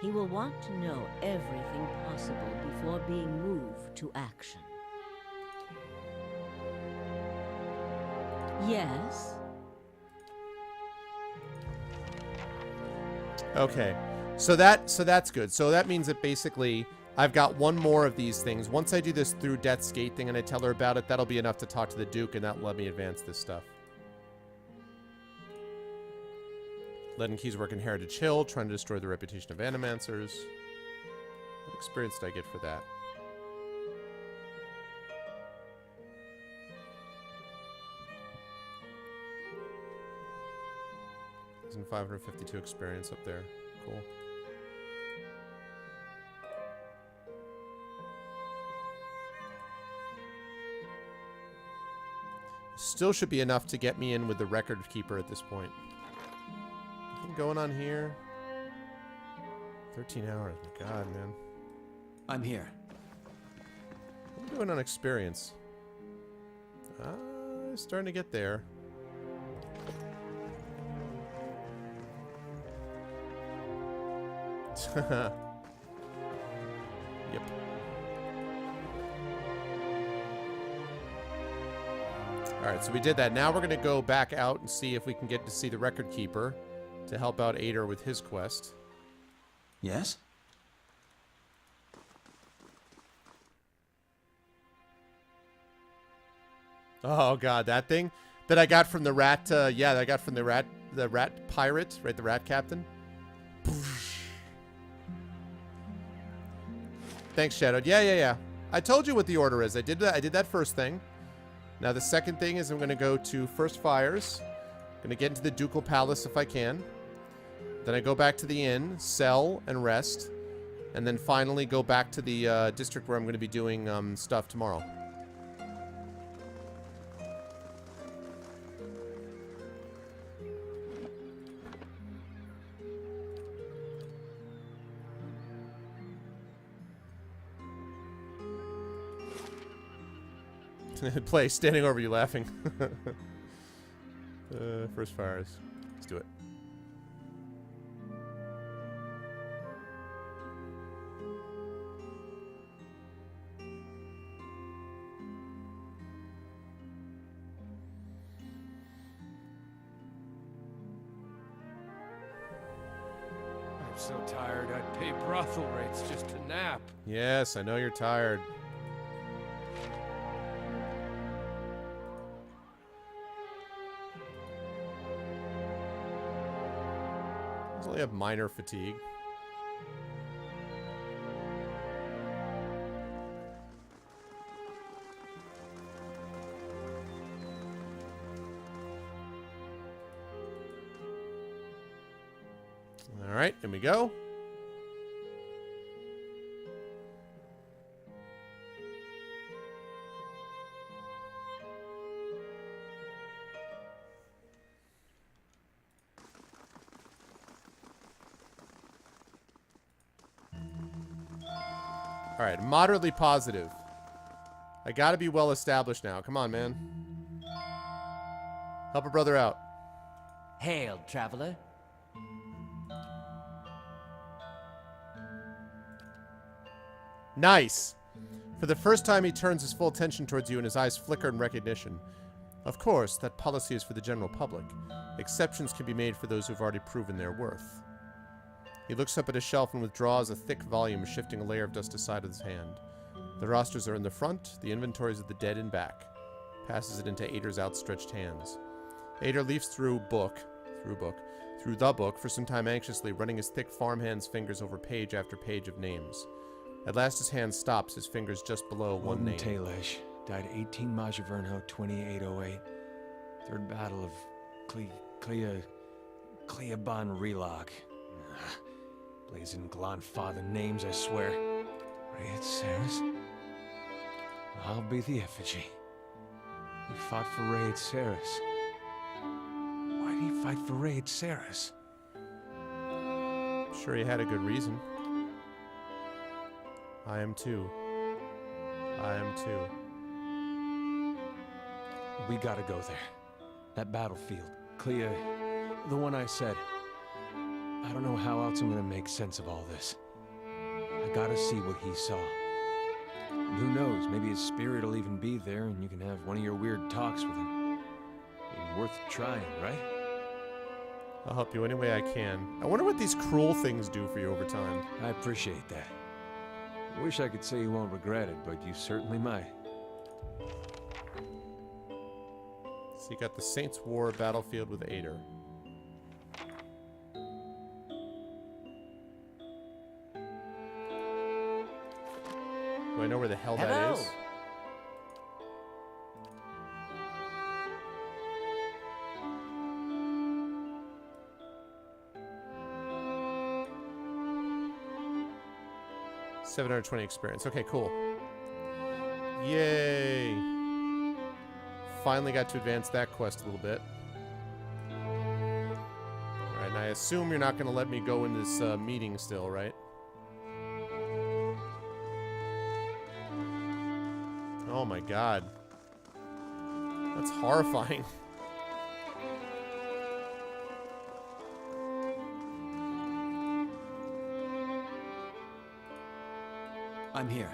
S6: He will want to know everything possible before being moved to action. Yes?
S1: Okay. So that's good. So that means that basically I've got one more of these things. Once I do this through Death's Gate thing and I tell her about it, that'll be enough to talk to the Duke and that'll let me advance this stuff. Leaden Keys work in Heritage Hill, trying to destroy the reputation of Animancers. What experience did I get for that? Isn't 552 experience up there. Cool. Still should be enough to get me in with the record keeper at this point. Anything going on here? 13 hours. My God, man.
S2: I'm here.
S1: What am I doing on experience? Starting to get there. Yep. Alright, so we did that. Now we're going to go back out and see if we can get to see the record keeper to help out Ader with his quest.
S2: Yes?
S1: Oh God, that thing that I got from the rat, yeah, that I got from the rat pirate, right, the rat captain. Thanks, Shadowed. Yeah. I told you what the order is. I did that first thing. Now the second thing is I'm going to go to First Fires. I'm going to get into the Ducal Palace if I can. Then I go back to the inn, sell and rest, and then finally go back to the district where I'm going to be doing stuff tomorrow. Play standing over you laughing. First Fires. Let's do it.
S7: I'm so tired I'd pay brothel rates just to nap.
S1: Yes, I know you're tired. I only have minor fatigue. Alright, in we go. Alright, moderately positive. I gotta be well established now. Come on, man. Help a brother out.
S4: Hail, traveler.
S1: Nice. For the first time, he turns his full attention towards you and his eyes flicker in recognition. Of course, that policy is for the general public. Exceptions can be made for those who've already proven their worth. He looks up at a shelf and withdraws a thick volume, shifting a layer of dust aside with his hand. The rosters are in the front, the inventories of the dead in back. Passes it into Ader's outstretched hands. Ader leafs through the book for some time anxiously, running his thick farmhand's fingers over page after page of names. At last his hand stops, his fingers just below one name.
S7: Talesh died 18 Majavernho 2808. Third Battle of Cleaban Relog. Blazing Glanfather names, I swear. Raed Saris? I'll be the effigy. He fought for Raed Saris. Why did he fight for Raed Saris?
S1: Sure, he had a good reason. I am too. I am too.
S7: We gotta go there. That battlefield. Clea, the one I said. I don't know how else I'm gonna make sense of all this. I gotta see what he saw. And who knows, maybe his spirit will even be there and you can have one of your weird talks with him. Ain't worth trying, right?
S1: I'll help you any way I can. I wonder what these cruel things do for you over time.
S7: I appreciate that. I wish I could say you won't regret it, but you certainly might.
S1: So you got the Saints' War battlefield with Ader. Do I know where the hell that is? $720 experience. Okay, cool. Yay! Finally got to advance that quest a little bit. Alright, and I assume you're not going to let me go in this meeting still, right? Oh my god. That's horrifying.
S2: I'm here.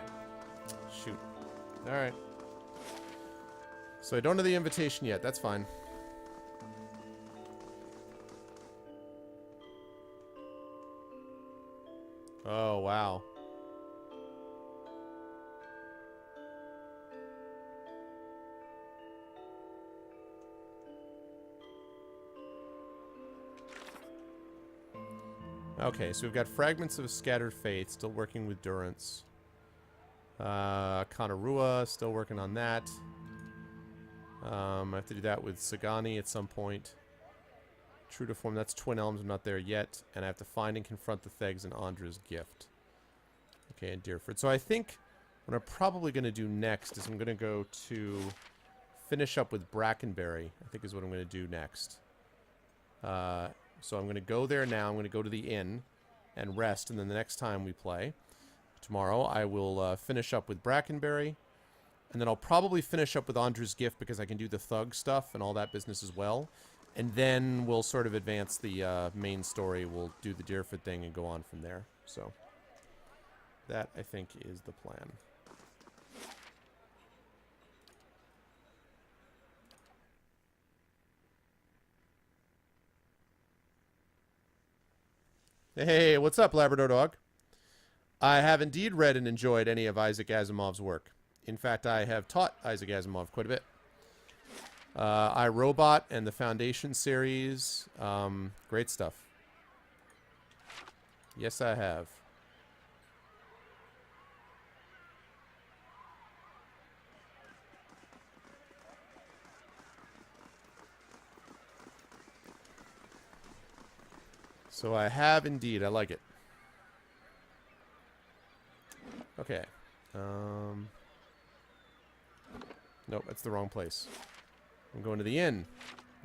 S1: Shoot. Alright. So I don't have the invitation yet. That's fine. Oh, wow. Okay, so we've got Fragments of a Scattered Faith, still working with Durance. Kanorua, still working on that. I have to do that with Sagani at some point. True to Form, that's Twin Elms, I'm not there yet. And I have to find and confront the Thegs and Andra's gift. Okay, and Deerford. So I think what I'm probably going to do next is I'm going to go to finish up with Brackenberry, I think is what I'm going to do next. So I'm going to go there now. I'm going to go to the inn and rest. And then the next time we play, tomorrow, I will finish up with Brackenberry. And then I'll probably finish up with Andra's gift because I can do the thug stuff and all that business as well. And then we'll sort of advance the main story. We'll do the Deerford thing and go on from there. So that, I think, is the plan. Hey, what's up, Labrador Dog? I have indeed read and enjoyed any of Isaac Asimov's work. In fact, I have taught Isaac Asimov quite a bit. I, Robot and the Foundation series. Great stuff. Yes, I have. So I have indeed. I like it. Okay. Nope, that's the wrong place. I'm going to the inn.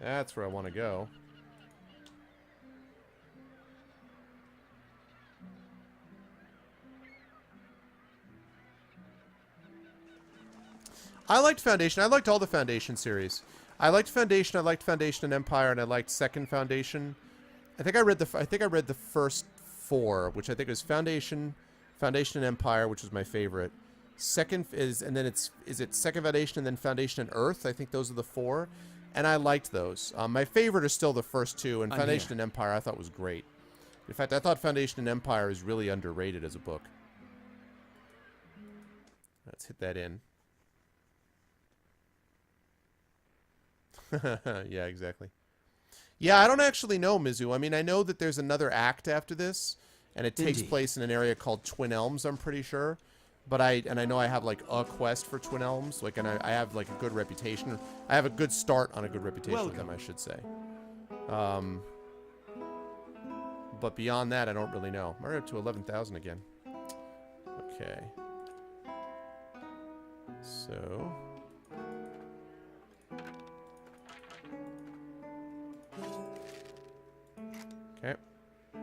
S1: That's where I want to go. I liked Foundation. I liked all the Foundation series. I liked Foundation. I liked Foundation and Empire, and I liked Second Foundation. I think I read the first 4, which I think was Foundation, Foundation and Empire, which was my favorite. Second is, and then is it Second Foundation and then Foundation and Earth? I think those are the 4, and I liked those. My favorite are still the first 2, and Foundation and Empire I thought was great. In fact, I thought Foundation and Empire is really underrated as a book. Let's hit that in. Yeah, exactly. Yeah, I don't actually know, Mizu. I mean, I know that there's another act after this, and it takes place in an area called Twin Elms, I'm pretty sure. But I know I have, like, a quest for Twin Elms, like, and I have, like, a good reputation. I have a good start on a good reputation with them, I should say. But beyond that, I don't really know. We're up to 11,000 again. Okay. So... Okay. And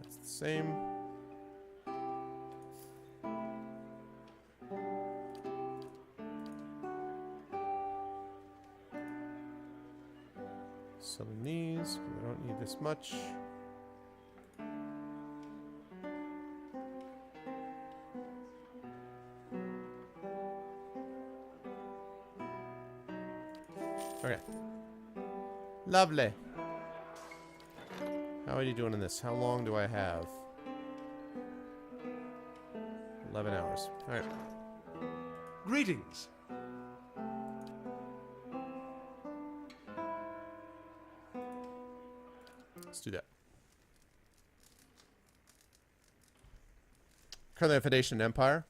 S1: that's the same. Selling these, because I don't need this much. Okay. Lovely. How are you doing in this? How long do I have? 11 hours. Alright.
S3: Greetings.
S1: Let's do that. Currently Foundation and Empire?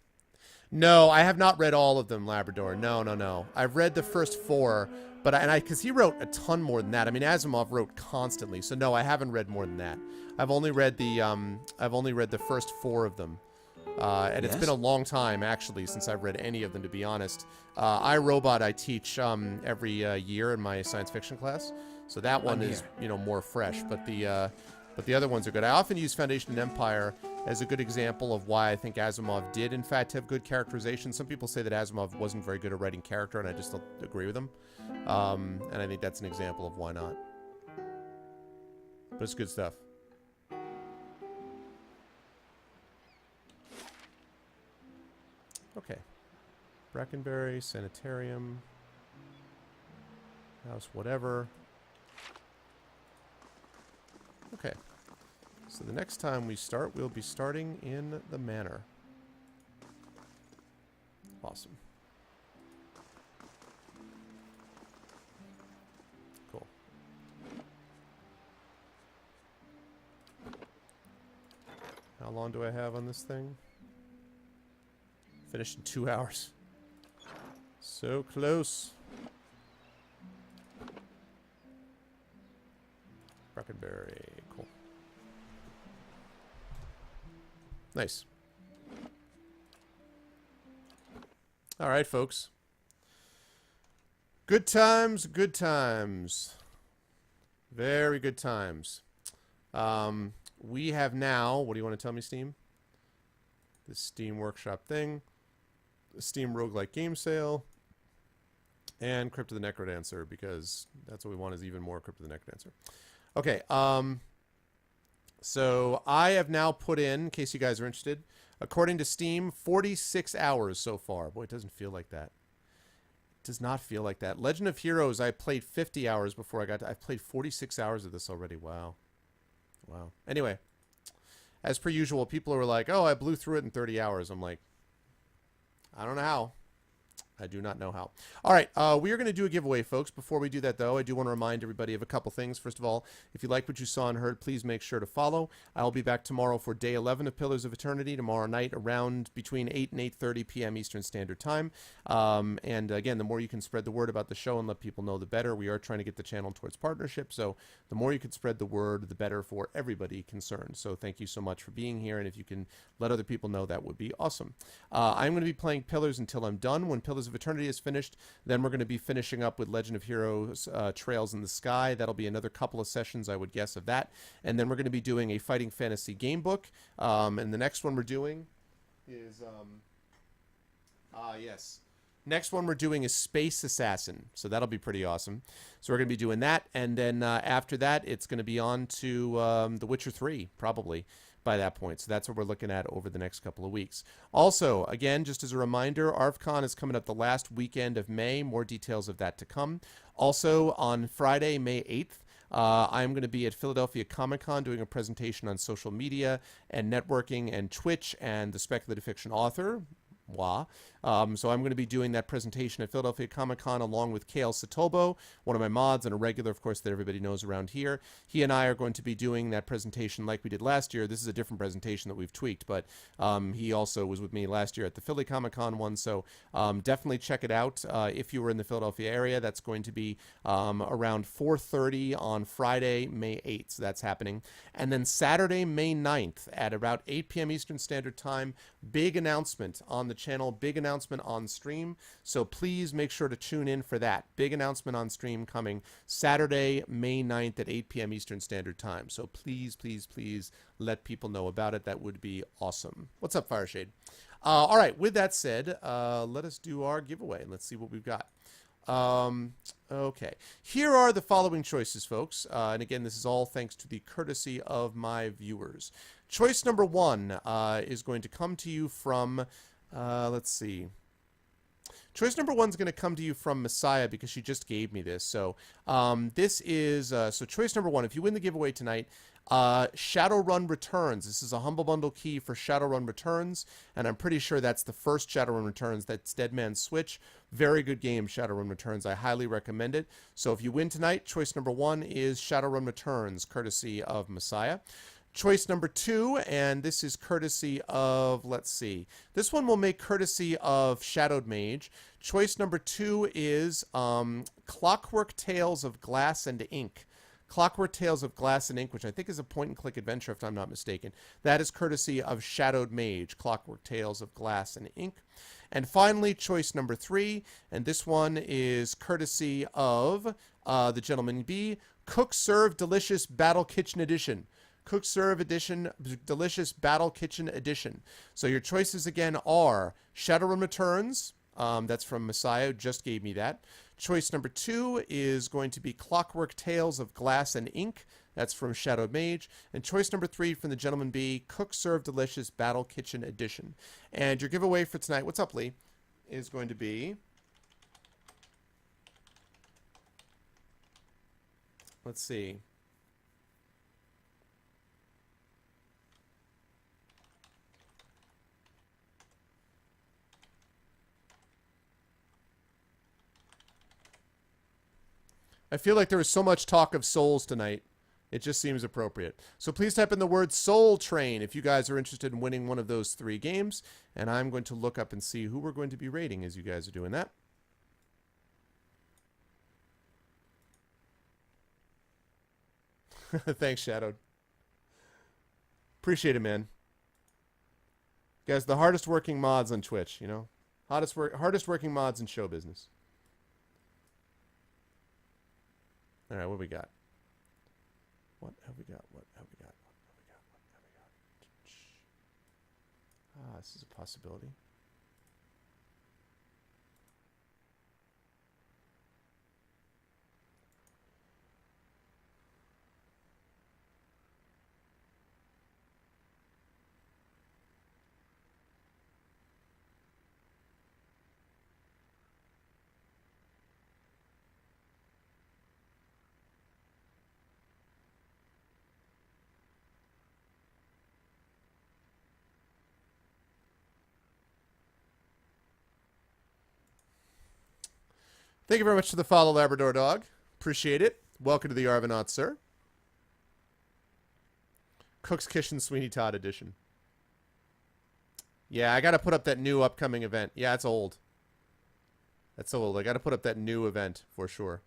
S1: No, I have not read all of them, Labrador. No. I've read the first 4, but because he wrote a ton more than that. I mean, Asimov wrote constantly, so no, I haven't read more than that. I've only read the first 4 of them, and it's been a long time actually since I've read any of them, to be honest. iRobot I teach every year in my science fiction class, so that one is more fresh. But the other ones are good. I often use Foundation and Empire as a good example of why I think Asimov did, in fact, have good characterization. Some people say that Asimov wasn't very good at writing character, and I just don't agree with them. And I think that's an example of why not. But it's good stuff. Okay. Brackenberry, Sanitarium, House whatever. Okay. So the next time we start, we'll be starting in the manor. Awesome. Cool. How long do I have on this thing? Finished in 2 hours. So close. Brackenberry. Cool. Nice. All right, folks. Good times, good times. Very good times. We have now, what do you want to tell me, Steam? The Steam Workshop thing. The Steam Roguelike Game Sale. And Crypt of the Necrodancer, because that's what we want, is even more Crypt of the Necrodancer. Okay, so I have now put in case you guys are interested, according to Steam, 46 hours so far. Boy, it doesn't feel like that. It does not feel like that. Legend of Heroes, I played 50 hours before I got to... I've played 46 hours of this already. Wow. Wow. Anyway, as per usual, people are like, oh, I blew through it in 30 hours. I'm like, I don't know how. I do not know how. All right, we are going to do a giveaway, folks. Before we do that, though, I do want to remind everybody of a couple things. First of all, if you like what you saw and heard, please make sure to follow. I'll be back tomorrow for day 11 of Pillars of Eternity, tomorrow night around between 8 and 8:30 p.m. Eastern Standard Time. And again, the more you can spread the word about the show and let people know, the better. We are trying to get the channel towards partnership, so the more you can spread the word, the better for everybody concerned. So thank you so much for being here, and if you can let other people know, that would be awesome. I'm going to be playing Pillars until I'm done. When Pillars of Eternity is finished, then we're going to be finishing up with Legend of Heroes Trails in the Sky. That'll be another couple of sessions, I would guess, of that. And then we're going to be doing a Fighting Fantasy game book. And the next one we're doing is... yes. Next one we're doing is Space Assassin. So that'll be pretty awesome. So we're going to be doing that. And then after that, it's going to be on to The Witcher 3, probably, by that point. So that's what we're looking at over the next couple of weeks. Also, again, just as a reminder, ArvCon is coming up the last weekend of May. More details of that to come. Also, on Friday, May 8th, I'm going to be at Philadelphia Comic-Con doing a presentation on social media and networking and Twitch and the speculative fiction author. So I'm going to be doing that presentation at Philadelphia Comic-Con along with Kale Satobo, one of my mods and a regular, of course, that everybody knows around here. He and I are going to be doing that presentation like we did last year. This is a different presentation that we've tweaked, but he also was with me last year at the Philly Comic-Con one, so definitely check it out if you were in the Philadelphia area. That's going to be around 4:30 on Friday, May 8th, so that's happening. And then Saturday, May 9th at about 8 p.m. Eastern Standard Time, big announcement on the channel, big announcement on stream, so please make sure to tune in for that. Big announcement on stream coming Saturday, May 9th at 8 p.m. Eastern Standard Time, so please, please, please let people know about it. That would be awesome. What's up, Fireshade? All right, with that said, let us do our giveaway. Let's see what we've got. Okay, here are the following choices, folks, and again, this is all thanks to the courtesy of my viewers. Choice number 1 is going to come to you from let's see. Choice number 1 is going to come to you from Messiah because she just gave me this. So this is, so choice number 1, if you win the giveaway tonight, Shadowrun Returns. This is a Humble Bundle key for Shadowrun Returns, and I'm pretty sure that's the first Shadowrun Returns. That's Dead Man's Switch. Very good game, Shadowrun Returns. I highly recommend it. So if you win tonight, choice number 1 is Shadowrun Returns, courtesy of Messiah. Choice number 2, and this is courtesy of, let's see, this one will make courtesy of Shadowed Mage. Choice number 2 is Clockwork Tales of Glass and Ink. Clockwork Tales of Glass and Ink, which I think is a point-and-click adventure, if I'm not mistaken. That is courtesy of Shadowed Mage, Clockwork Tales of Glass and Ink. And finally, choice number 3, and this one is courtesy of the Gentleman Bee, Cook Serve Delicious Battle Kitchen Edition. Cook Serve Edition, Delicious Battle Kitchen Edition. So your choices again are Shadowrun Returns. That's from Messiah, just gave me that. Choice number 2 is going to be Clockwork Tales of Glass and Ink. That's from Shadowed Mage. And choice number 3 from the Gentleman Bee, Cook Serve Delicious Battle Kitchen Edition. And your giveaway for tonight, what's up, Lee, is going to be... Let's see. I feel like there was so much talk of souls tonight. It just seems appropriate. So please type in the word Soul Train if you guys are interested in winning one of those 3 games. And I'm going to look up and see who we're going to be rating as you guys are doing that. Thanks, Shadowed. Appreciate it, man. Guys, the hardest working mods on Twitch, you know? Hardest working mods in show business. All right, what we got? What have we got? What have we got? What have we got? What have we got? This is a possibility. Thank you very much for the follow, Labrador Dog. Appreciate it. Welcome to the Arvanaut, sir. Cook's Kitchen Sweeney Todd edition. Yeah, I got to put up that new upcoming event. Yeah, it's old. That's old. I got to put up that new event for sure.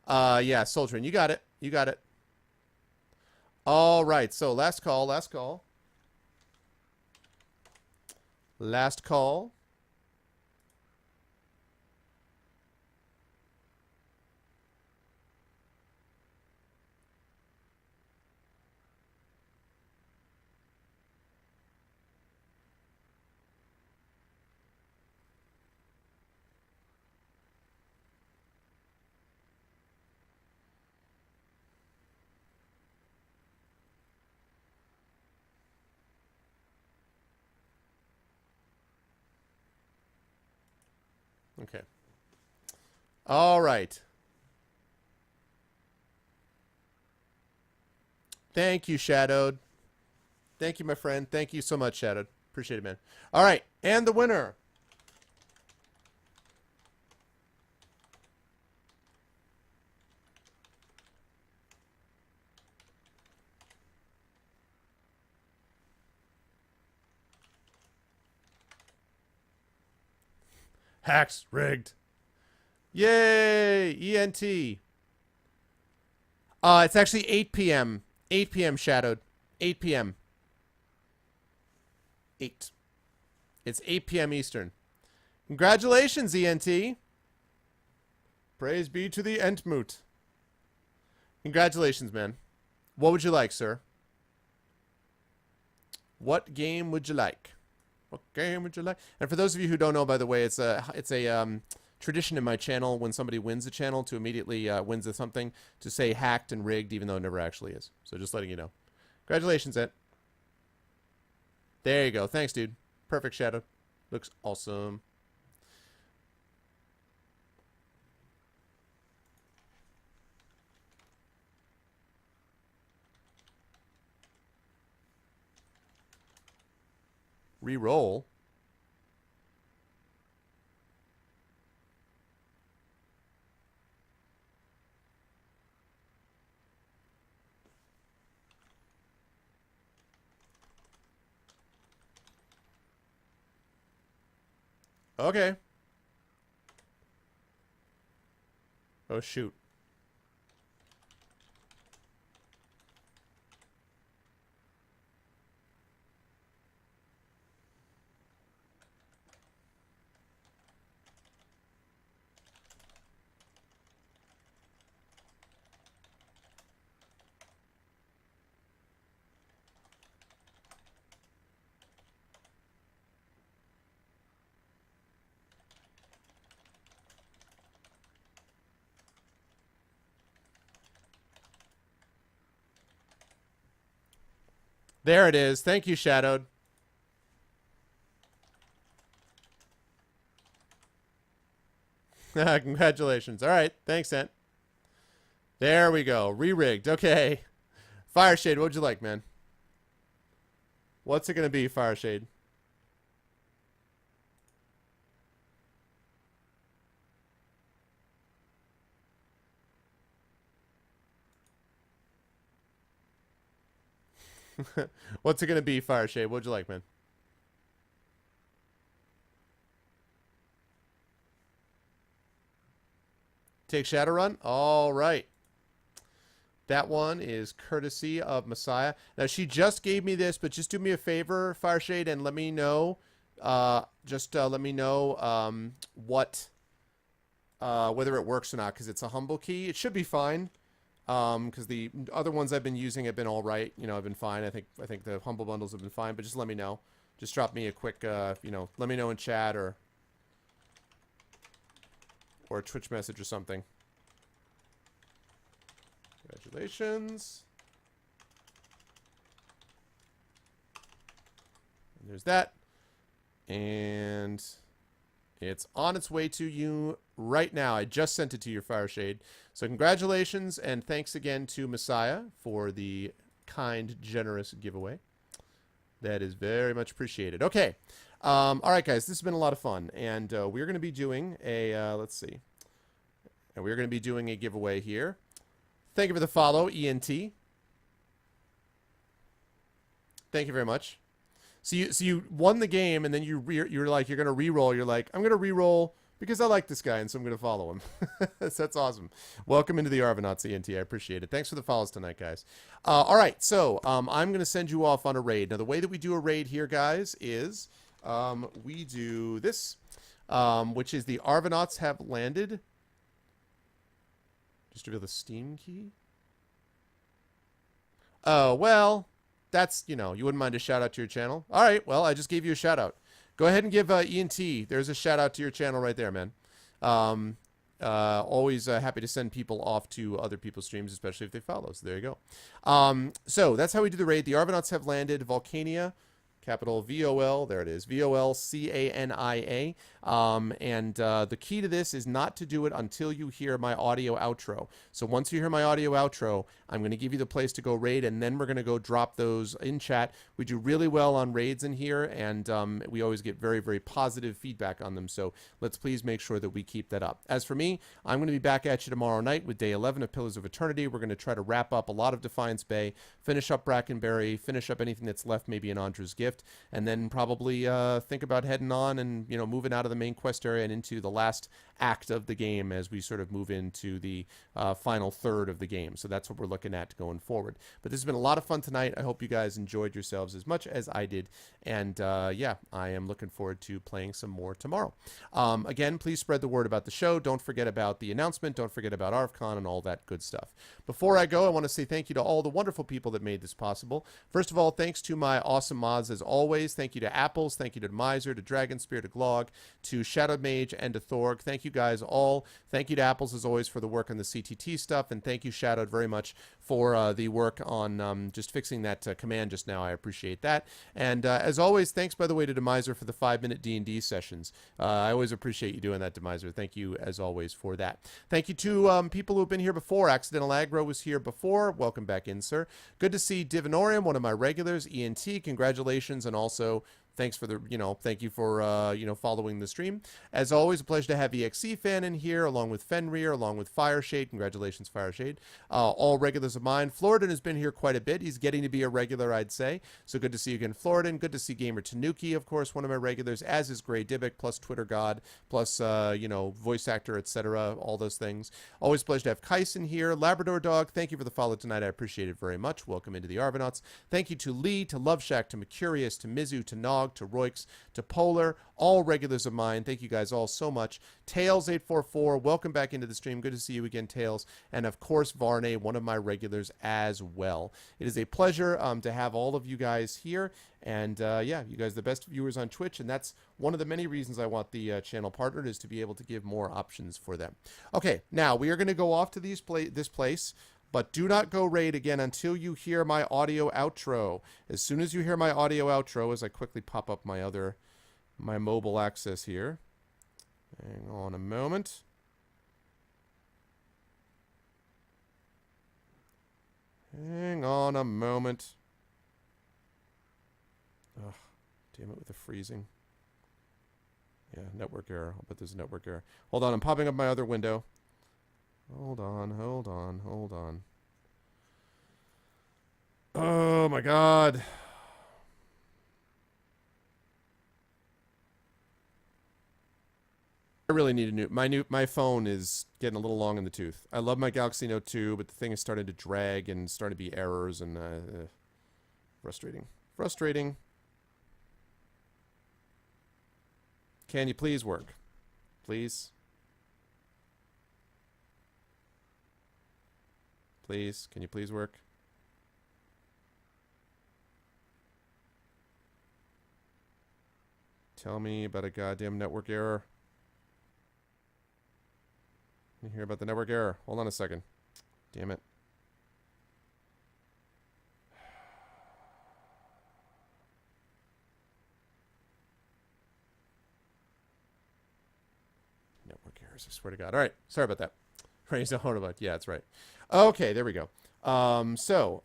S1: Yeah, Soldier, you got it. You got it. All right, so last call, last call. Last call. Okay. All right. Thank you, Shadowed. Thank you, my friend. Thank you so much, Shadowed. Appreciate it, man. All right. And the winner. Hacks rigged. Yay! ENT. It's actually 8 p.m. 8 p.m. Shadowed. 8 p.m. 8. It's 8 p.m. Eastern. Congratulations, ENT. Praise be to the Entmoot. Congratulations, man. What would you like, sir? What game would you like? What game would you like? And for those of you who don't know, by the way, it's a tradition in my channel when somebody wins a channel to immediately wins a something to say hacked and rigged, even though it never actually is. So just letting you know. Congratulations, Ed. There you go. Thanks, dude. Perfect shadow. Looks awesome. Reroll. Okay. Oh, shoot. There it is. Thank you, Shadowed. Congratulations. All right. Thanks, Ent. There we go. Re-rigged. Okay. Fireshade, what would you like, man? What's it going to be, Fireshade? What's it going to be, Fireshade? What'd you like, man? Take Shadowrun? All right. That one is courtesy of Messiah. Now, she just gave me this, but just do me a favor, Fireshade, and let me know. Let me know what, whether it works or not, because it's a humble key. It should be fine, because the other ones I've been using have been all right. You know, I've been fine. I think the humble bundles have been fine, but just let me know. Just drop me a quick, you know, let me know in chat or a Twitch message or something. Congratulations. And there's that. And it's on its way to you right now. I just sent it to your Fireshade. So congratulations and thanks again to Messiah for the kind, generous giveaway. That is very much appreciated. Okay. All right, guys. This has been a lot of fun. And we're going to be doing a, let's see. And we're going to be doing a giveaway here. Thank you for the follow, ENT. Thank you very much. So you won the game, and then you're like, you're going to re-roll. You're like, I'm going to re-roll because I like this guy, and so I'm going to follow him. That's awesome. Welcome into the Arvanauts, ENT. I appreciate it. Thanks for the follows tonight, guys. All right, so I'm going to send you off on a raid. Now, the way that we do a raid here, guys, is we do this, which is the Arvanauts have landed. Just reveal the Steam key. Oh, well, that's, you know, you wouldn't mind a shout out to your channel. All right, well, I just gave you a shout out. Go ahead and give ENT. There's a shout out to your channel right there, man. Always happy to send people off to other people's streams, especially if they follow. So there you go. So that's how we do the raid. The Arvanauts have landed Volcania. Capital VOL, there it is, VOLCANIA. And the key to this is not to do it until you hear my audio outro. So once you hear my audio outro, I'm going to give you the place to go raid, and then we're going to go drop those in chat. We do really well on raids in here, and we always get very, very positive feedback on them. So let's please make sure that we keep that up. As for me, I'm going to be back at you tomorrow night with day 11 of Pillars of Eternity. We're going to try to wrap up a lot of Defiance Bay, finish up Brackenberry, finish up anything that's left, maybe in Andra's Gift, and then probably think about heading on and, you know, moving out of the main quest area and into the last act of the game as we sort of move into the final third of the game. So that's what we're looking at going forward. But this has been a lot of fun tonight. I hope you guys enjoyed yourselves as much as I did. And yeah, I am looking forward to playing some more tomorrow. Again, please spread the word about the show. Don't forget about the announcement. Don't forget about ArvCon and all that good stuff. Before I go, I want to say thank you to all the wonderful people that made this possible. First of all, thanks to my awesome mods as always. Thank you to Apples. Thank you to Miser, to Dragonspear, to Glog, to Shadow Mage, and to Thorg. Thank you guys all. Thank you to Apples as always for the work on the CTT stuff, and thank you Shadowed very much for the work on just fixing that command just now. I appreciate that. And as always, thanks by the way to Demiser for the 5-minute D&D sessions. I always appreciate you doing that, Demiser. Thank you as always for that. Thank you to people who have been here before. Accidental Aggro was here before. Welcome back in, sir. Good to see Divinorium, one of my regulars. ENT, congratulations, and also thanks for the, thank you for, following the stream. As always, a pleasure to have EXE Fan in here, along with Fenrir, along with Fireshade. Congratulations, Fireshade. All regulars of mine. Floridan has been here quite a bit. He's getting to be a regular, I'd say. So good to see you again, Floridan. Good to see Gamer Tanuki, of course, one of my regulars, as is Grey Dybbuk, plus Twitter God, plus, voice actor, etc., all those things. Always a pleasure to have Kyson here. Labrador Dog, thank you for the follow tonight. I appreciate it very much. Welcome into the Arvanauts. Thank you to Lee, to Love Shack, to Mercurius, to Mizu, to Nog, to Roix, to Polar, all regulars of mine. Thank you guys all so much. Tails844, welcome back into the stream. Good to see you again, Tails. And of course, Varney, one of my regulars as well. It is a pleasure to have all of you guys here. And yeah, you guys are the best viewers on Twitch, and that's one of the many reasons I want the channel partnered, is to be able to give more options for them. Okay, now we are going to go off to this place. But do not go raid again until you hear my audio outro. As soon as you hear my audio outro, as I quickly pop up my mobile access here. Hang on a moment. Hang on a moment. Ugh, damn it with the freezing. Yeah, network error. I'll bet there's a network error. Hold on, I'm popping up my other window. Hold on. Oh my God. I really need a my phone is getting a little long in the tooth. I love my Galaxy Note 2, but the thing is starting to drag and starting to be errors and frustrating. Can you please work? Please? Please, can you please work? Tell me about a goddamn network error. Let me hear about the network error. Hold on a second. Damn it. Network errors, I swear to God. All right, sorry about that. Raise a horn about. Yeah, that's right. Okay, there we go. That's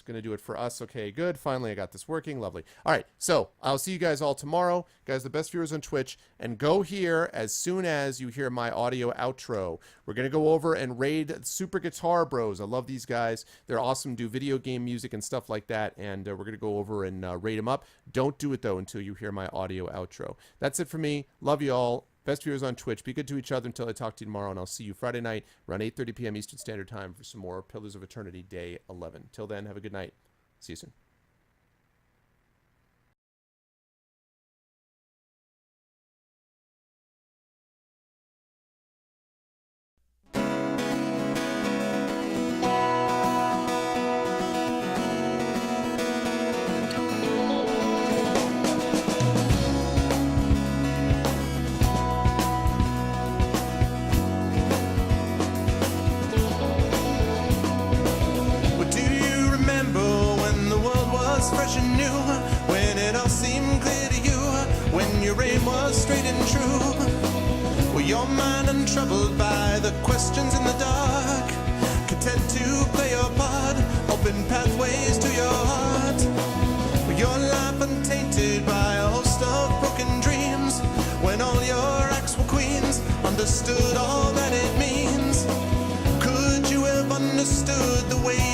S1: going to do it for us. Okay, good. Finally, I got this working. Lovely. All right, so I'll see you guys all tomorrow. Guys, the best viewers on Twitch. And go here as soon as you hear my audio outro. We're going to go over and raid Super Guitar Bros. I love these guys. They're awesome, do video game music and stuff like that. And we're going to go over and raid them up. Don't do it, though, until you hear my audio outro. That's it for me. Love you all. Best viewers on Twitch. Be good to each other until I talk to you tomorrow, and I'll see you Friday night around 8:30 p.m. Eastern Standard Time for some more Pillars of Eternity Day 11. Till then, have a good night. See you soon.
S8: Well, do you remember when the world was fresh and new? When it all seemed clear to you? When your aim was straight and true? Well, your mind untroubled by the questions in the dark, content to play your part, open pathways to your heart. Well, your life untainted by a host of broken dreams. When all your acts were queens, understood all that it means. Could you have understood the way